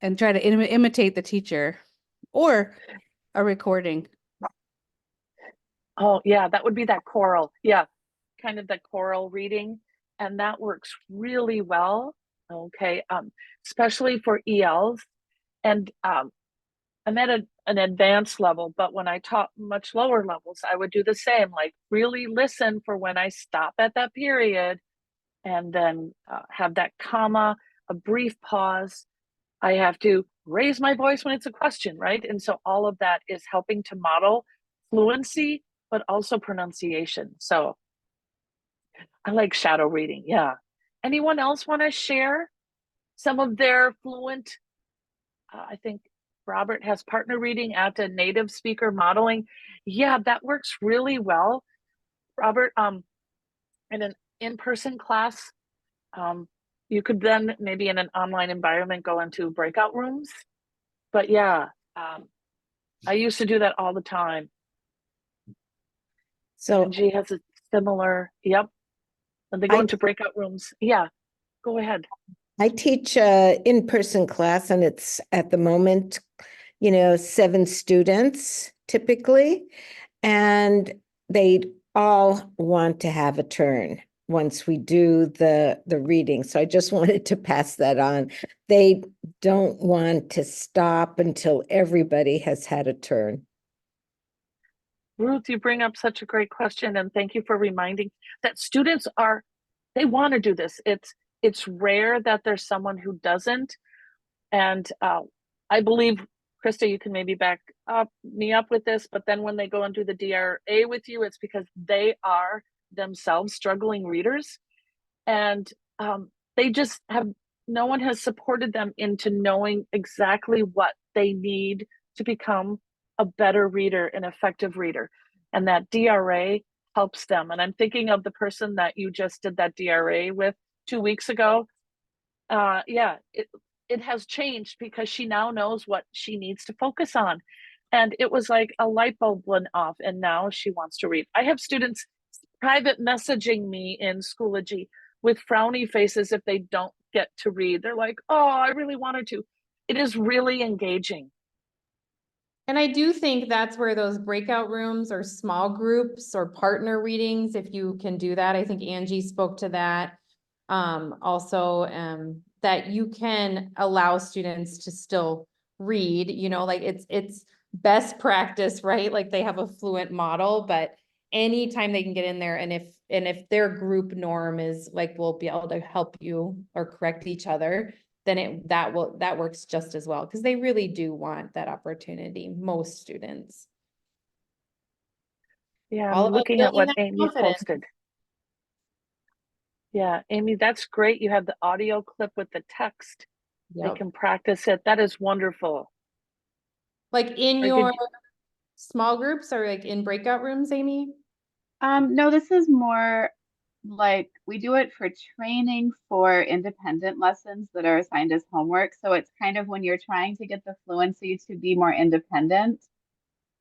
and try to imitate the teacher or a recording. Oh, yeah, that would be that choral. Yeah, kind of the choral reading. And that works really well. Okay, especially for ELs. And I'm at an advanced level, but when I taught much lower levels, I would do the same, like really listen for when I stop at that period, and then have that comma, a brief pause. I have to raise my voice when it's a question, right? And so all of that is helping to model fluency, but also pronunciation. So I like shadow reading. Yeah. Anyone else want to share some of their fluent? I think Robert has partner reading at a native speaker modeling. Yeah, that works really well. Robert, in an in-person class, you could then maybe in an online environment go into breakout rooms. But yeah, I used to do that all the time. So And she has a similar, yep. When they go I- into breakout rooms. Yeah, go ahead. I teach a in-person class, and it's at the moment, 7 students typically, and they all want to have a turn once we do the reading. So I just wanted to pass that on. They don't want to stop until everybody has had a turn. Ruth, you bring up such a great question, and thank you for reminding that students they want to do this. It's rare that there's someone who doesn't, and I believe Krista, you can maybe back me up with this, but then when they go and do the DRA with you, it's because they are themselves struggling readers. And they just have, no one has supported them into knowing exactly what they need to become a better reader, an effective reader. And that DRA helps them. And I'm thinking of the person that you just did that DRA with 2 weeks ago. Yeah, it has changed because she now knows what she needs to focus on. And it was like a light bulb went off, and now she wants to read. I have students private messaging me in Schoology with frowny faces if they don't get to read. They're like, oh, I really wanted to. It is really engaging. And I do think that's where those breakout rooms or small groups or partner readings, if you can do that, I think Angie spoke to that. Also, that you can allow students to still read, you know, like it's best practice, right? Like they have a fluent model, but anytime they can get in there, and if their group norm is like, we'll be able to help you or correct each other, then that works just as well, because they really do want that opportunity, most students. Yeah, All I'm about looking at building what that Amy confidence. posted. Yeah, Amy, that's great. You have the audio clip with the text. They Yep. can practice it. That is wonderful. Like in Or your did small groups or like in breakout rooms, Amy? No, this is more like we do it for training for independent lessons that are assigned as homework. So it's kind of when you're trying to get the fluency to be more independent.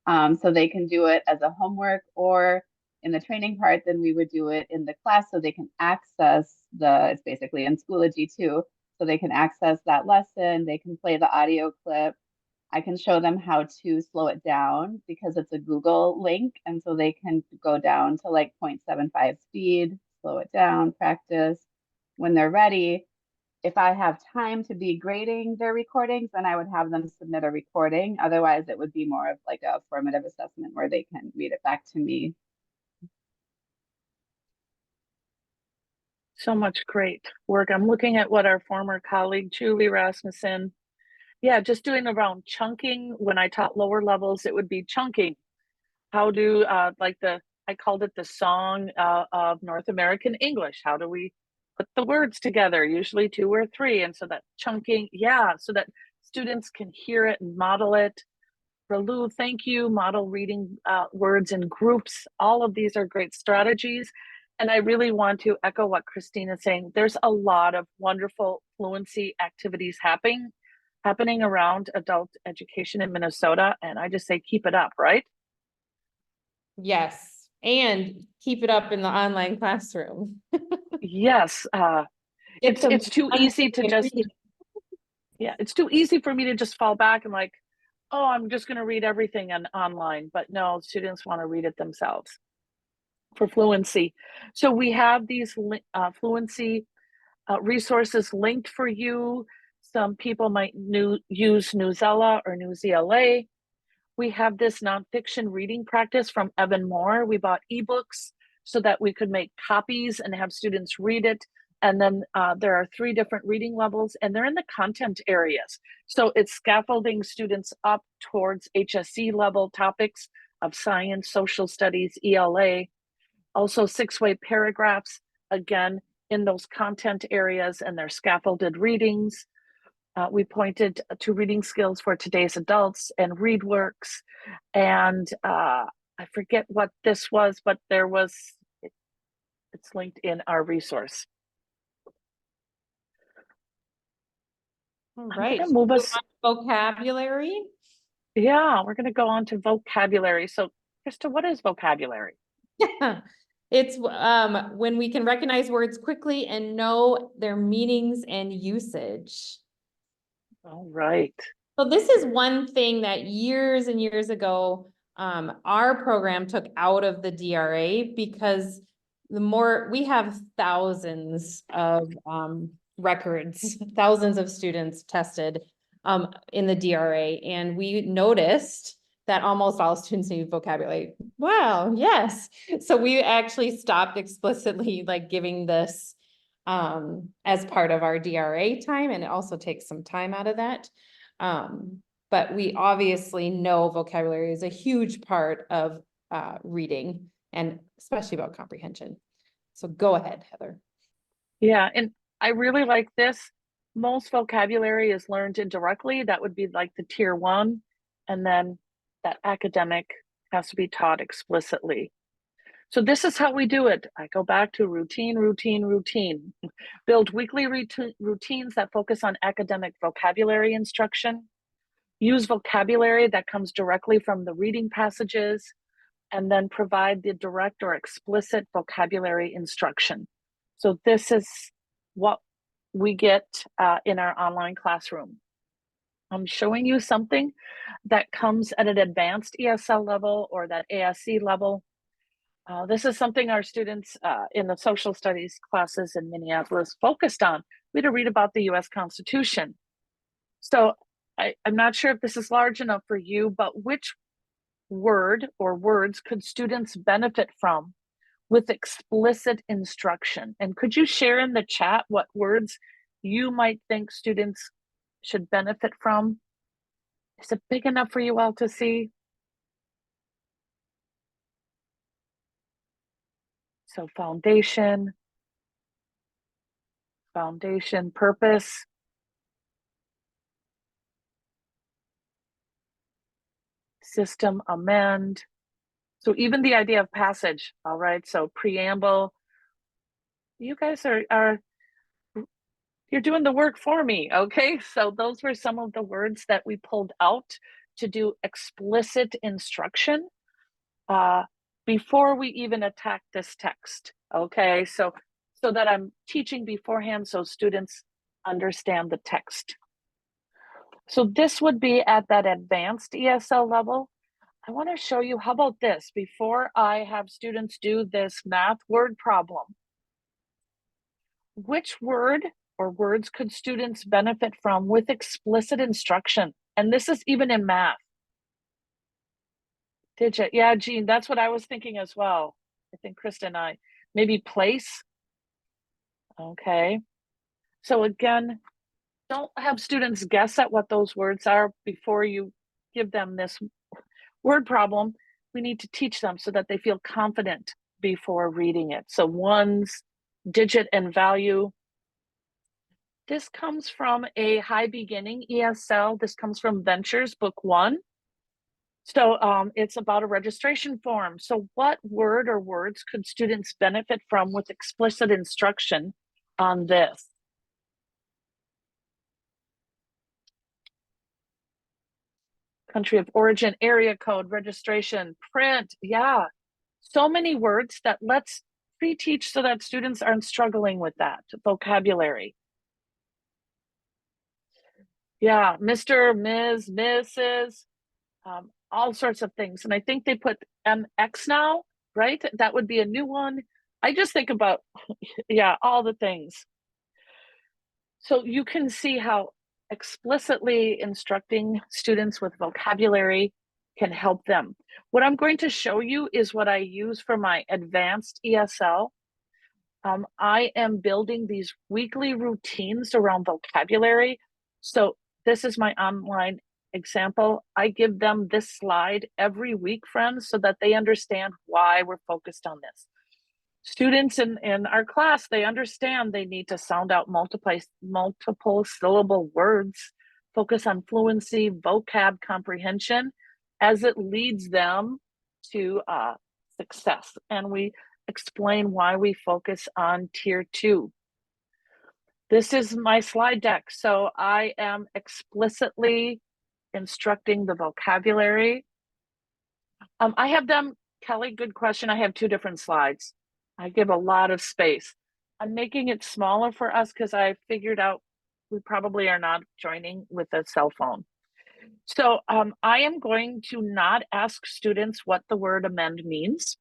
So they can do it as a homework, or in the training part, then we would do it in the class so they can access it's basically in Schoology too. So they can access that lesson, they can play the audio clip. I can show them how to slow it down because it's a Google link. And so they can go down to like 0.75 speed, slow it down, practice. When they're ready, if I have time to be grading their recordings, then I would have them submit a recording. Otherwise, it would be more of like a formative assessment where they can read it back to me. so much great work. I'm looking at what our former colleague, Julie Rasmussen, yeah, just doing around chunking. When I taught lower levels, it would be chunking. How do, I called it the song of North American English. How do we put the words together? Usually 2 or 3. And so that chunking, yeah, so that students can hear it and model it. Ralu, thank you. Model reading words in groups. All of these are great strategies. And I really want to echo what Christine is saying. There's a lot of wonderful fluency activities happening around adult education in Minnesota. And I just say, keep it up, right? Yes. And keep it up in the online classroom. Yes. It's too easy to just, yeah, it's too easy for me to just fall back and like, oh, I'm just going to read everything online. But no, students want to read it themselves for fluency. So we have these fluency resources linked for you. Some people might use Newsela or Newsela. We have this nonfiction reading practice from Evan Moore. We bought ebooks so that we could make copies and have students read it. And then there are 3 different reading levels, and they're in the content areas. So it's scaffolding students up towards HSC level topics of science, social studies, ELA. Also 6-way paragraphs, again, in those content areas, and they're scaffolded readings. We pointed to reading skills for today's adults and ReadWorks. And I forget what this was, but it's linked in our resource. All right. Move us. Vocabulary. Yeah, we're going to go on to vocabulary. So, Krista, what is vocabulary? It's when we can recognize words quickly and know their meanings and usage. All right. So this is one thing that years and years ago, our program took out of the DRA, because we have thousands of records, thousands of students tested in the DRA, and we noticed that almost all students need vocabulary. Wow, yes. So we actually stopped explicitly like giving this as part of our DRA time, and it also takes some time out of that. but we obviously know vocabulary is a huge part of reading, and especially about comprehension. So go ahead, Heather. Yeah, and I really like this. Most vocabulary is learned indirectly. That would be like the tier 1. And then that academic has to be taught explicitly. So this is how we do it. I go back to routine, routine, routine. Build weekly routines that focus on academic vocabulary instruction. Use vocabulary that comes directly from the reading passages, and then provide the direct or explicit vocabulary instruction. So this is what we get in our online classroom. I'm showing you something that comes at an advanced ESL level or that ASC level. This is something our students in the social studies classes in Minneapolis focused on. We had to read about the US Constitution. So I'm not sure if this is large enough for you, but which word or words could students benefit from with explicit instruction? And could you share in the chat what words you might think students should benefit from? Is it big enough for you all to see? So foundation, purpose, system, amend. So even the idea of passage, all right? So preamble. You guys are you're doing the work for me, okay? So those were some of the words that we pulled out to do explicit instruction before we even attack this text, okay? So that I'm teaching beforehand so students understand the text. So this would be at that advanced ESL level. I want to show you, how about this? Before I have students do this math word problem, which word or words could students benefit from with explicit instruction? And this is even in math. Did you? Yeah, Jean, that's what I was thinking as well. I think Krista and I. Maybe place. Okay. So again, don't have students guess at what those words are before you give them this word problem. We need to teach them so that they feel confident before reading it. So ones, digit, and value. This comes from a high beginning ESL. This comes from Ventures, book 1. So it's about a registration form. So what word or words could students benefit from with explicit instruction on this? Country of origin, area code, registration, print. Yeah, so many words that let's pre-teach so that students aren't struggling with that vocabulary. Yeah, Mr., Ms., Mrs., all sorts of things. And I think they put MX now, right? That would be a new one. I just think about, yeah, all the things. So you can see how explicitly instructing students with vocabulary can help them. What I'm going to show you is what I use for my advanced ESL. I am building these weekly routines around vocabulary. So this is my online example. I give them this slide every week, friends, so that they understand why we're focused on this. Students in our class, they understand they need to sound out multiple syllable words, focus on fluency, vocab comprehension, as it leads them to success. And we explain why we focus on tier 2. This is my slide deck. So I am explicitly instructing the vocabulary. I have them, Kelly, good question. I have 2 different slides. I give a lot of space. I'm making it smaller for us because I figured out we probably are not joining with a cell phone. So I am going to not ask students what the word amend means.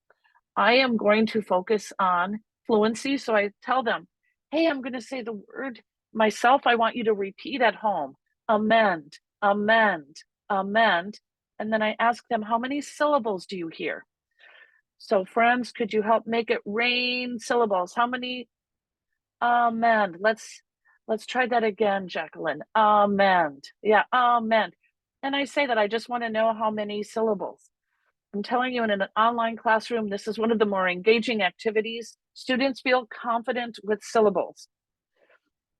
I am going to focus on fluency. So I tell them, hey, I'm going to say the word myself. I want you to repeat at home. Amend, amend, amend. And then I ask them, how many syllables do you hear? So friends, could you help make it rain syllables? How many? Amend. Let's try that again, Jacqueline. Amend. Yeah, amend. And I say that I just want to know how many syllables. I'm telling you, in an online classroom, this is one of the more engaging activities. Students feel confident with syllables.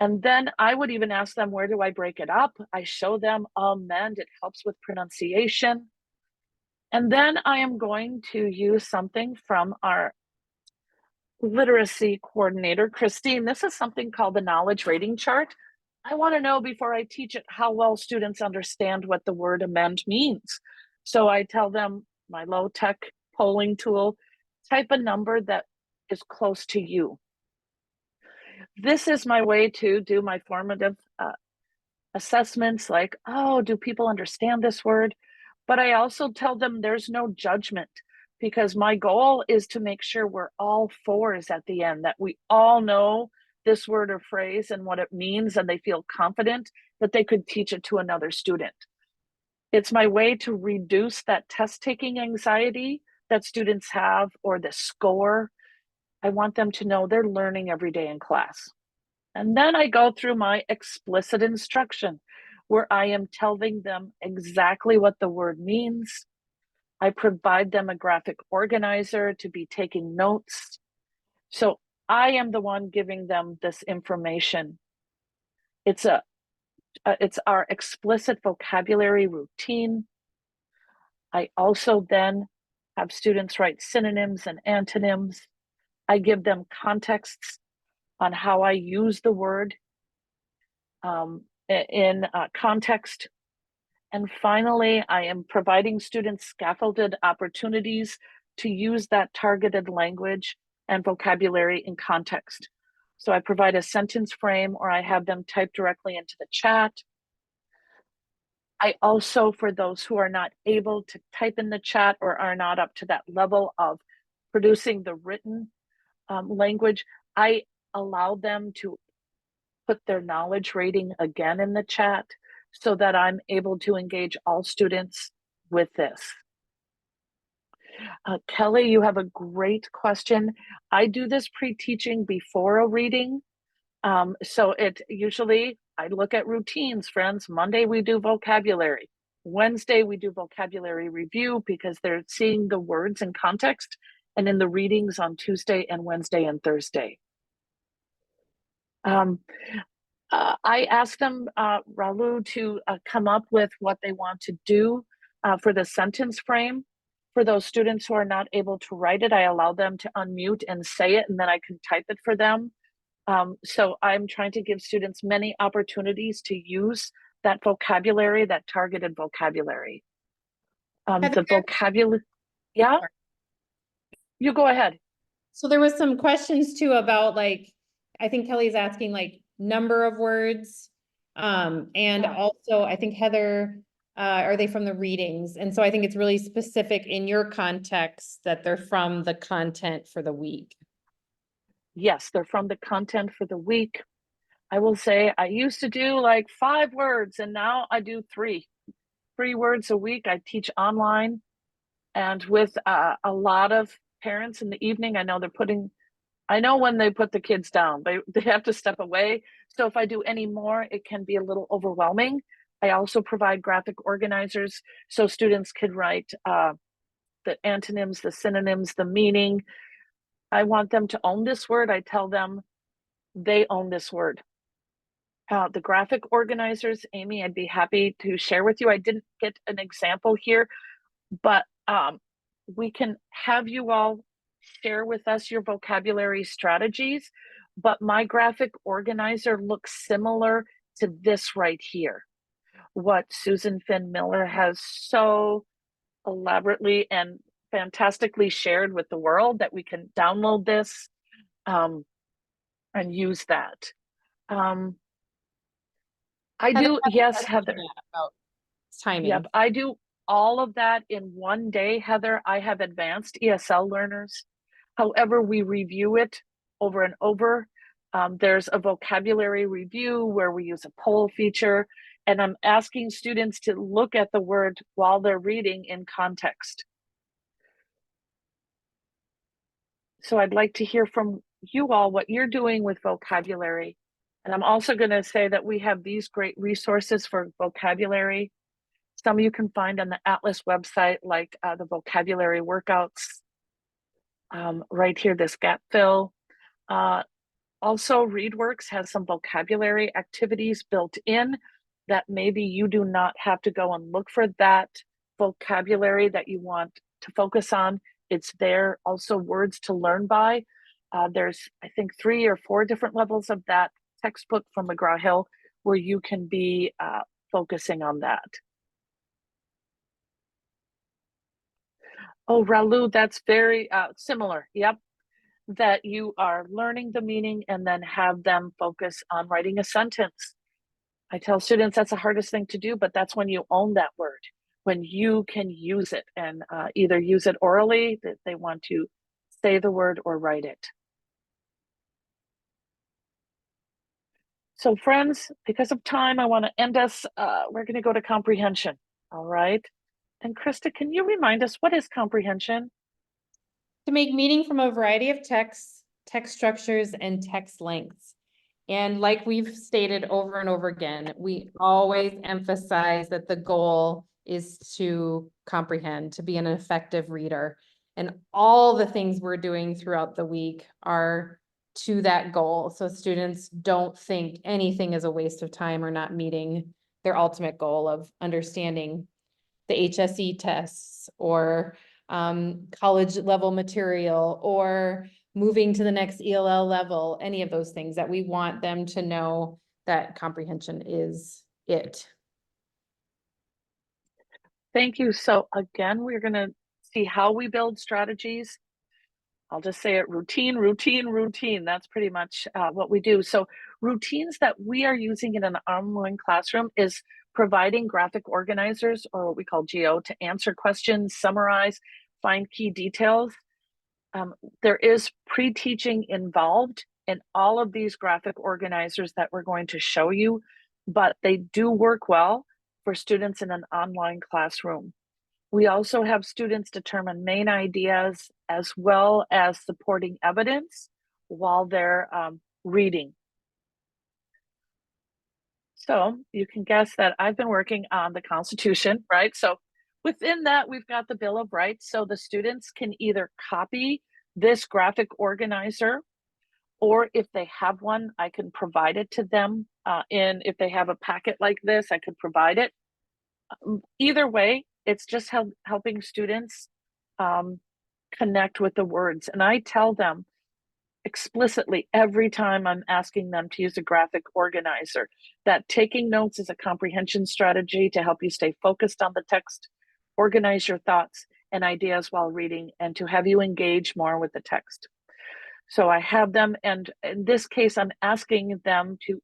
And then I would even ask them, where do I break it up? I show them amend, it helps with pronunciation. And then I am going to use something from our literacy coordinator, Christine. This is something called the knowledge rating chart. I want to know before I teach it how well students understand what the word amend means. So I tell them, my low tech polling tool, type a number that is close to you. This is my way to do my formative assessments like, oh, do people understand this word? But I also tell them there's no judgment, because my goal is to make sure we're all fours at the end, that we all know this word or phrase and what it means, and they feel confident that they could teach it to another student. It's my way to reduce that test taking anxiety that students have, or the score. I want them to know they're learning every day in class. And then I go through my explicit instruction, where I am telling them exactly what the word means. I provide them a graphic organizer to be taking notes. So I am the one giving them this information. It's our explicit vocabulary routine. I also then have students write synonyms and antonyms. I give them contexts on how I use the word in context. And finally, I am providing students scaffolded opportunities to use that targeted language and vocabulary in context. So I provide a sentence frame, or I have them type directly into the chat. I also, for those who are not able to type in the chat or are not up to that level of producing the written language, I allow them to put their knowledge rating again in the chat, so that I'm able to engage all students with this. Kelly, you have a great question. I do this pre-teaching before a reading. So it usually, I look at routines, friends. Monday we do vocabulary. Wednesday we do vocabulary review, because they're seeing the words in context, and in the readings on Tuesday and Wednesday and Thursday. I asked them, Ralu, to come up with what they want to do for the sentence frame. For those students who are not able to write it, I allow them to unmute and say it, and then I can type it for them. So I'm trying to give students many opportunities to use that vocabulary, that targeted vocabulary. The vocabulary, yeah? You go ahead. So there was some questions too about, like, I think Kelly's asking like number of words. And Yeah. also I think Heather, are they from the readings? And so I think it's really specific in your context that they're from the content for the week. Yes, they're from the content for the week. I will say I used to do like 5 words, and now I do 3 words a week. I teach online, and with a lot of parents in the evening. I know when they put the kids down, they have to step away. So if I do any more, it can be a little overwhelming. I also provide graphic organizers so students can write the antonyms, the synonyms, the meaning. I want them to own this word. I tell them they own this word. The graphic organizers, Amy, I'd be happy to share with you. I didn't get an example here, but we can have you all share with us your vocabulary strategies. But my graphic organizer looks similar to this right here, what Susan Finn Miller has so elaborately and fantastically shared with the world, that we can download this and use that. I do, yes, Heather. About timing. Yep, I do all of that in one day, Heather. I have advanced ESL learners. However, we review it over and over. There's a vocabulary review where we use a poll feature, and I'm asking students to look at the word while they're reading in context. So I'd like to hear from you all what you're doing with vocabulary. And I'm also going to say that we have these great resources for vocabulary. Some you can find on the Atlas website, like the vocabulary workouts. Right here, this gap fill. Also, ReadWorks has some vocabulary activities built in that maybe you do not have to go and look for that vocabulary that you want to focus on. It's there. Also, words to learn by. There's, I think, 3 or 4 different levels of that textbook from McGraw-Hill where you can be focusing on that. Oh, Ralu, that's very similar. Yep. That you are learning the meaning and then have them focus on writing a sentence. I tell students that's the hardest thing to do, but that's when you own that word, when you can use it and either use it orally, that they want to say the word or write it. So friends, because of time, I want to end us. We're going to go to comprehension. All right. And Krista, can you remind us what is comprehension? To make meaning from a variety of texts, text structures, and text lengths. And like we've stated over and over again, we always emphasize that the goal is to comprehend, to be an effective reader. And all the things we're doing throughout the week are to that goal. So students don't think anything is a waste of time or not meeting their ultimate goal of understanding the HSE tests or college level material or moving to the next ELL level, any of those things that we want them to know that comprehension is it. Thank you. So again, we're going to see how we build strategies. I'll just say it: routine, routine, routine. That's pretty much what we do. So routines that we are using in an online classroom is providing graphic organizers, or what we call GO, to answer questions, summarize, find key details. There is pre-teaching involved in all of these graphic organizers that we're going to show you, but they do work well for students in an online classroom. We also have students determine main ideas as well as supporting evidence while they're reading. So you can guess that I've been working on the Constitution, right? So within that, we've got the Bill of Rights. So the students can either copy this graphic organizer, or if they have one, I can provide it to them. If they have a packet like this, I could provide it. Either way, it's just helping students connect with the words. And I tell them explicitly every time I'm asking them to use a graphic organizer that taking notes is a comprehension strategy to help you stay focused on the text, organize your thoughts and ideas while reading, and to have you engage more with the text. So I have them, and in this case, I'm asking them to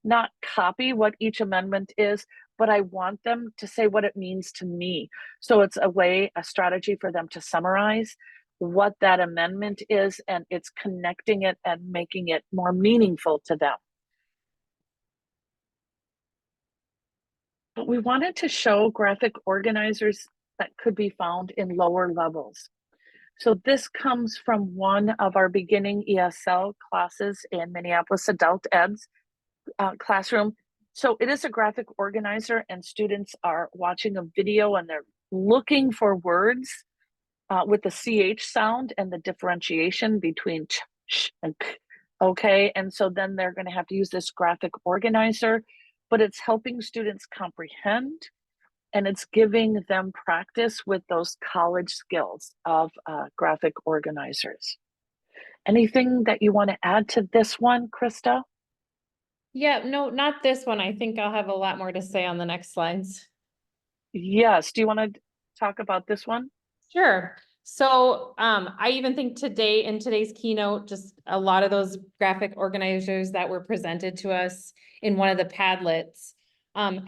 not copy what each amendment is, but I want them to say what it means to me. So it's a strategy for them to summarize what that amendment is, and it's connecting it and making it more meaningful to them. But we wanted to show graphic organizers that could be found in lower levels. So this comes from one of our beginning ESL classes in Minneapolis Adult Ed's classroom. So it is a graphic organizer, and students are watching a video and they're looking for words with the CH sound and the differentiation between ch, sh, and k. Okay, and so then they're going to have to use this graphic organizer, but it's helping students comprehend, and it's giving them practice with those college skills of graphic organizers. Anything that you want to add to this one, Krista? Yeah, no, not this one. I think I'll have a lot more to say on the next slides. Yes. Do you want to talk about this one? Sure. So I even think today in today's keynote, just a lot of those graphic organizers that were presented to us in one of the Padlets,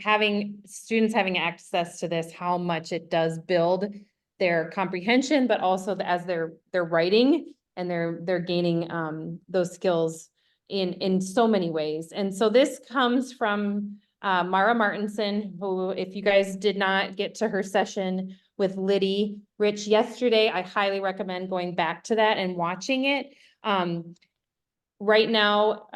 having students having access to this, how much it does build their comprehension, but also as they're writing and they're gaining those skills in so many ways. And so this comes from Mara Martinson, who, if you guys did not get to her session with Liddy Rich yesterday, I highly recommend going back to that and watching it. Right now,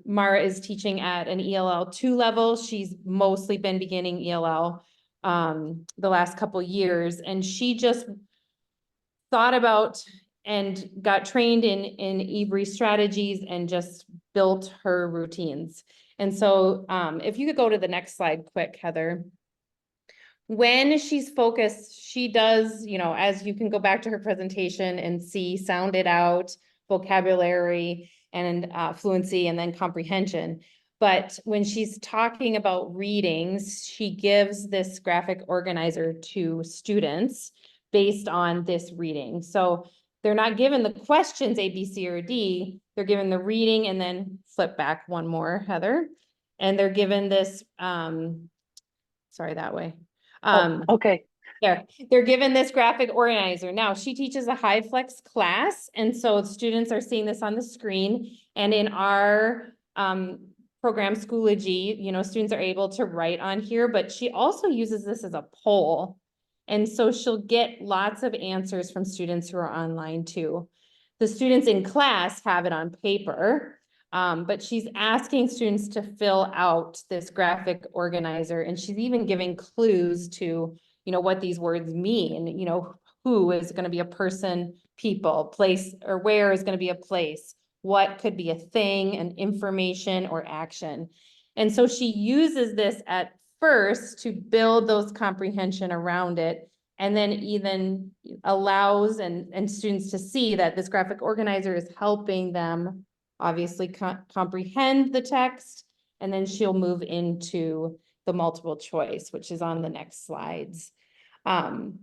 Mara is teaching at an ELL 2 level. She's mostly been beginning ELL the last couple years, and she just thought about and got trained in eBree strategies and just built her routines. And so if you could go to the next slide quick, Heather. When she's focused, she does, you know, as you can go back to her presentation and see, sound it out, vocabulary and fluency, and then comprehension. But when she's talking about readings, she gives this graphic organizer to students based on this reading. So they're not given the questions A, B, C, or D, they're given the reading, and then flip back one more, Heather. And they're given this, sorry, that way. Okay. They're given this graphic organizer. Now, she teaches a high flex class, and so students are seeing this on the screen. And in our program, Schoology, you know, students are able to write on here, but she also uses this as a poll. And so she'll get lots of answers from students who are online too. The students in class have it on paper, but she's asking students to fill out this graphic organizer, and she's even giving clues to, you know, what these words mean. You know, who is going to be a person, people, place, or where is going to be a place, what could be a thing, an information, or action. And so she uses this at first to build those comprehension around it, and then even allows and students to see that this graphic organizer is helping them obviously comprehend the text, and then she'll move into the multiple choice, which is on the next slides. And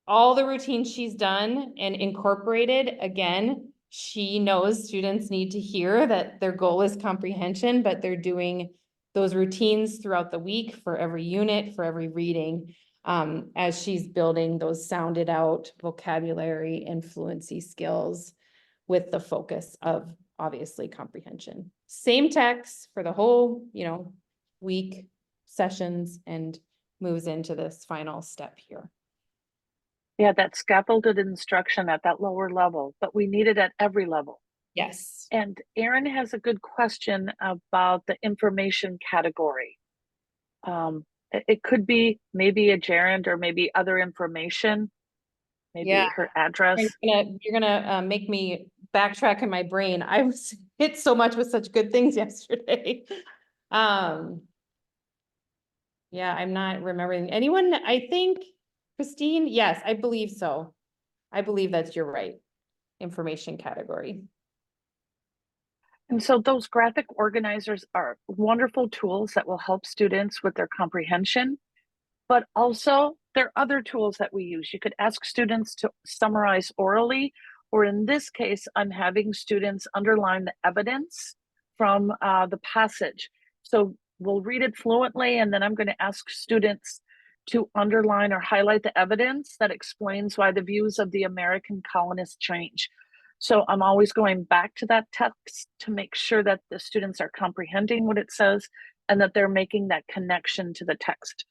all the routines she's done and incorporated, again, she knows students need to hear that their goal is comprehension, but they're doing those routines throughout the week for every unit, for every reading, as she's building those sounded out vocabulary and fluency skills with the focus of obviously comprehension. Same text for the whole, you know, week sessions, and moves into this final step here. Yeah, that scaffolded instruction at that lower level, but we need it at every level. Yes. And Erin has a good question about the information category. It could be maybe a gerund or maybe other information, maybe her address. You're gonna make me backtrack in my brain. I was hit so much with such good things yesterday. Yeah, I'm not remembering anyone. I think Christine, yes, I believe so. I believe that's your right information category. And so those graphic organizers are wonderful tools that will help students with their comprehension, but also there are other tools that we use. You could ask students to summarize orally, or in this case, I'm having students underline the evidence from the passage. So we'll read it fluently, and then I'm going to ask students to underline or highlight the evidence that explains why the views of the American colonists change. So I'm always going back to that text to make sure that the students are comprehending what it says and that they're making that connection to the text.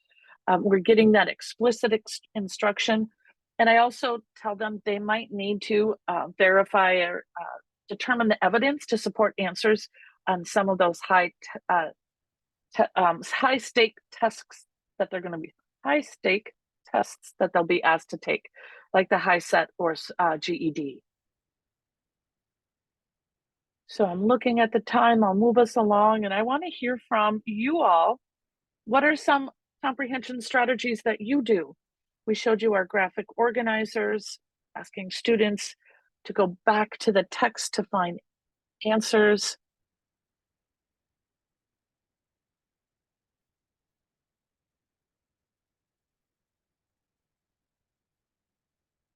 We're getting that explicit instruction. And I also tell them they might need to verify or determine the evidence to support answers on some of those high stake tests that they're going to be high stake tests that they'll be asked to take, like the HiSET or GED. So I'm looking at the time. I'll move us along, and I want to hear from you all. What are some comprehension strategies that you do? We showed you our graphic organizers, asking students to go back to the text to find answers.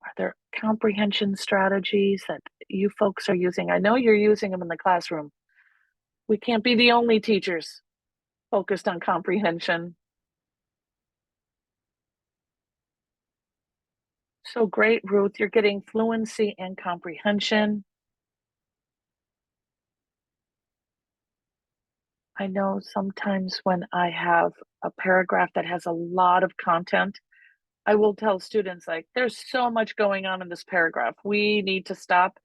Are there comprehension strategies that you folks are using? I know you're using them in the classroom. We can't be the only teachers focused on comprehension. So great, Ruth, you're getting fluency and comprehension. I know sometimes when I have a paragraph that has a lot of content, I will tell students, like, there's so much going on in this paragraph. We need to stop.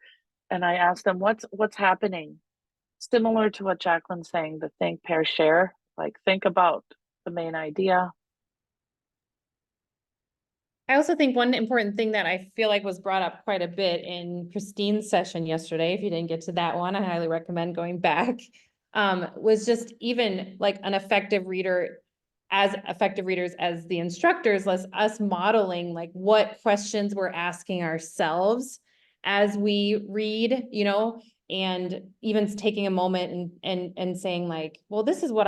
And I ask them, what's happening? Similar to what Jacqueline's saying, the think, pair, share. Like, think about the main idea. I also think one important thing that I feel like was brought up quite a bit in Christine's session yesterday, if you didn't get to that one, I highly recommend going back, was just even like an effective reader, as effective readers as the instructors, us modeling like what questions we're asking ourselves as we read, you know, and even taking a moment and saying like, well, this is what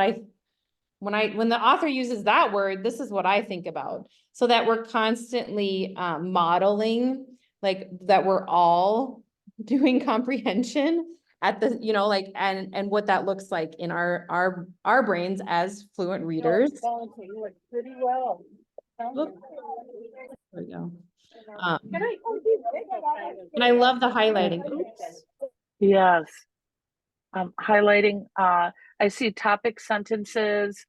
when the author uses that word, this is what I think about. So that we're constantly modeling, like that we're all doing comprehension at the, you know, like, and what that looks like in our brains as fluent readers. Pretty well. There we go. And I love the highlighting. Oops. Yes. Highlighting, I see topic sentences,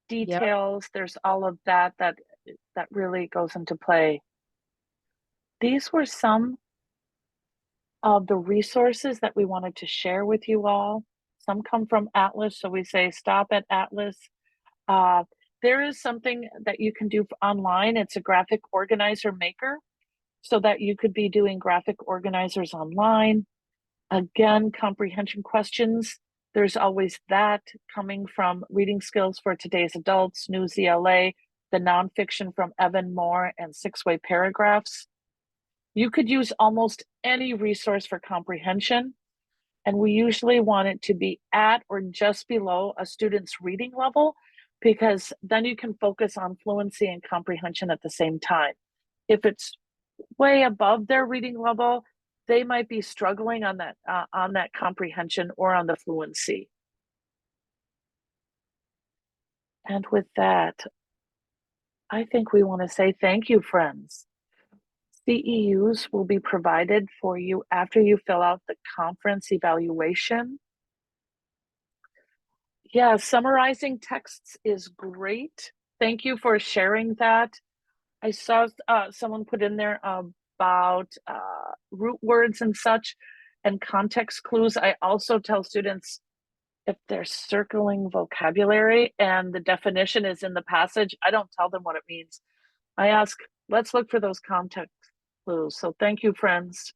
details, there's all of that really goes into play. These were some of the resources that we wanted to share with you all. Some come from Atlas, so we say stop at Atlas. There is something that you can do online. It's a graphic organizer maker, so that you could be doing graphic organizers online. Again, comprehension questions. There's always that coming from Reading Skills for Today's Adults, News ELA, the nonfiction from Evan Moore, and 6-Way Paragraphs. You could use almost any resource for comprehension, and we usually want it to be at or just below a student's reading level, because then you can focus on fluency and comprehension at the same time. If it's way above their reading level, they might be struggling on that comprehension or on the fluency. And with that, I think we want to say thank you, friends. CEUs will be provided for you after you fill out the conference evaluation. Yeah, summarizing texts is great. Thank you for sharing that. I saw someone put in there about root words and such and context clues. I also tell students, if they're circling vocabulary and the definition is in the passage, I don't tell them what it means. I ask, let's look for those context clues. So thank you, friends.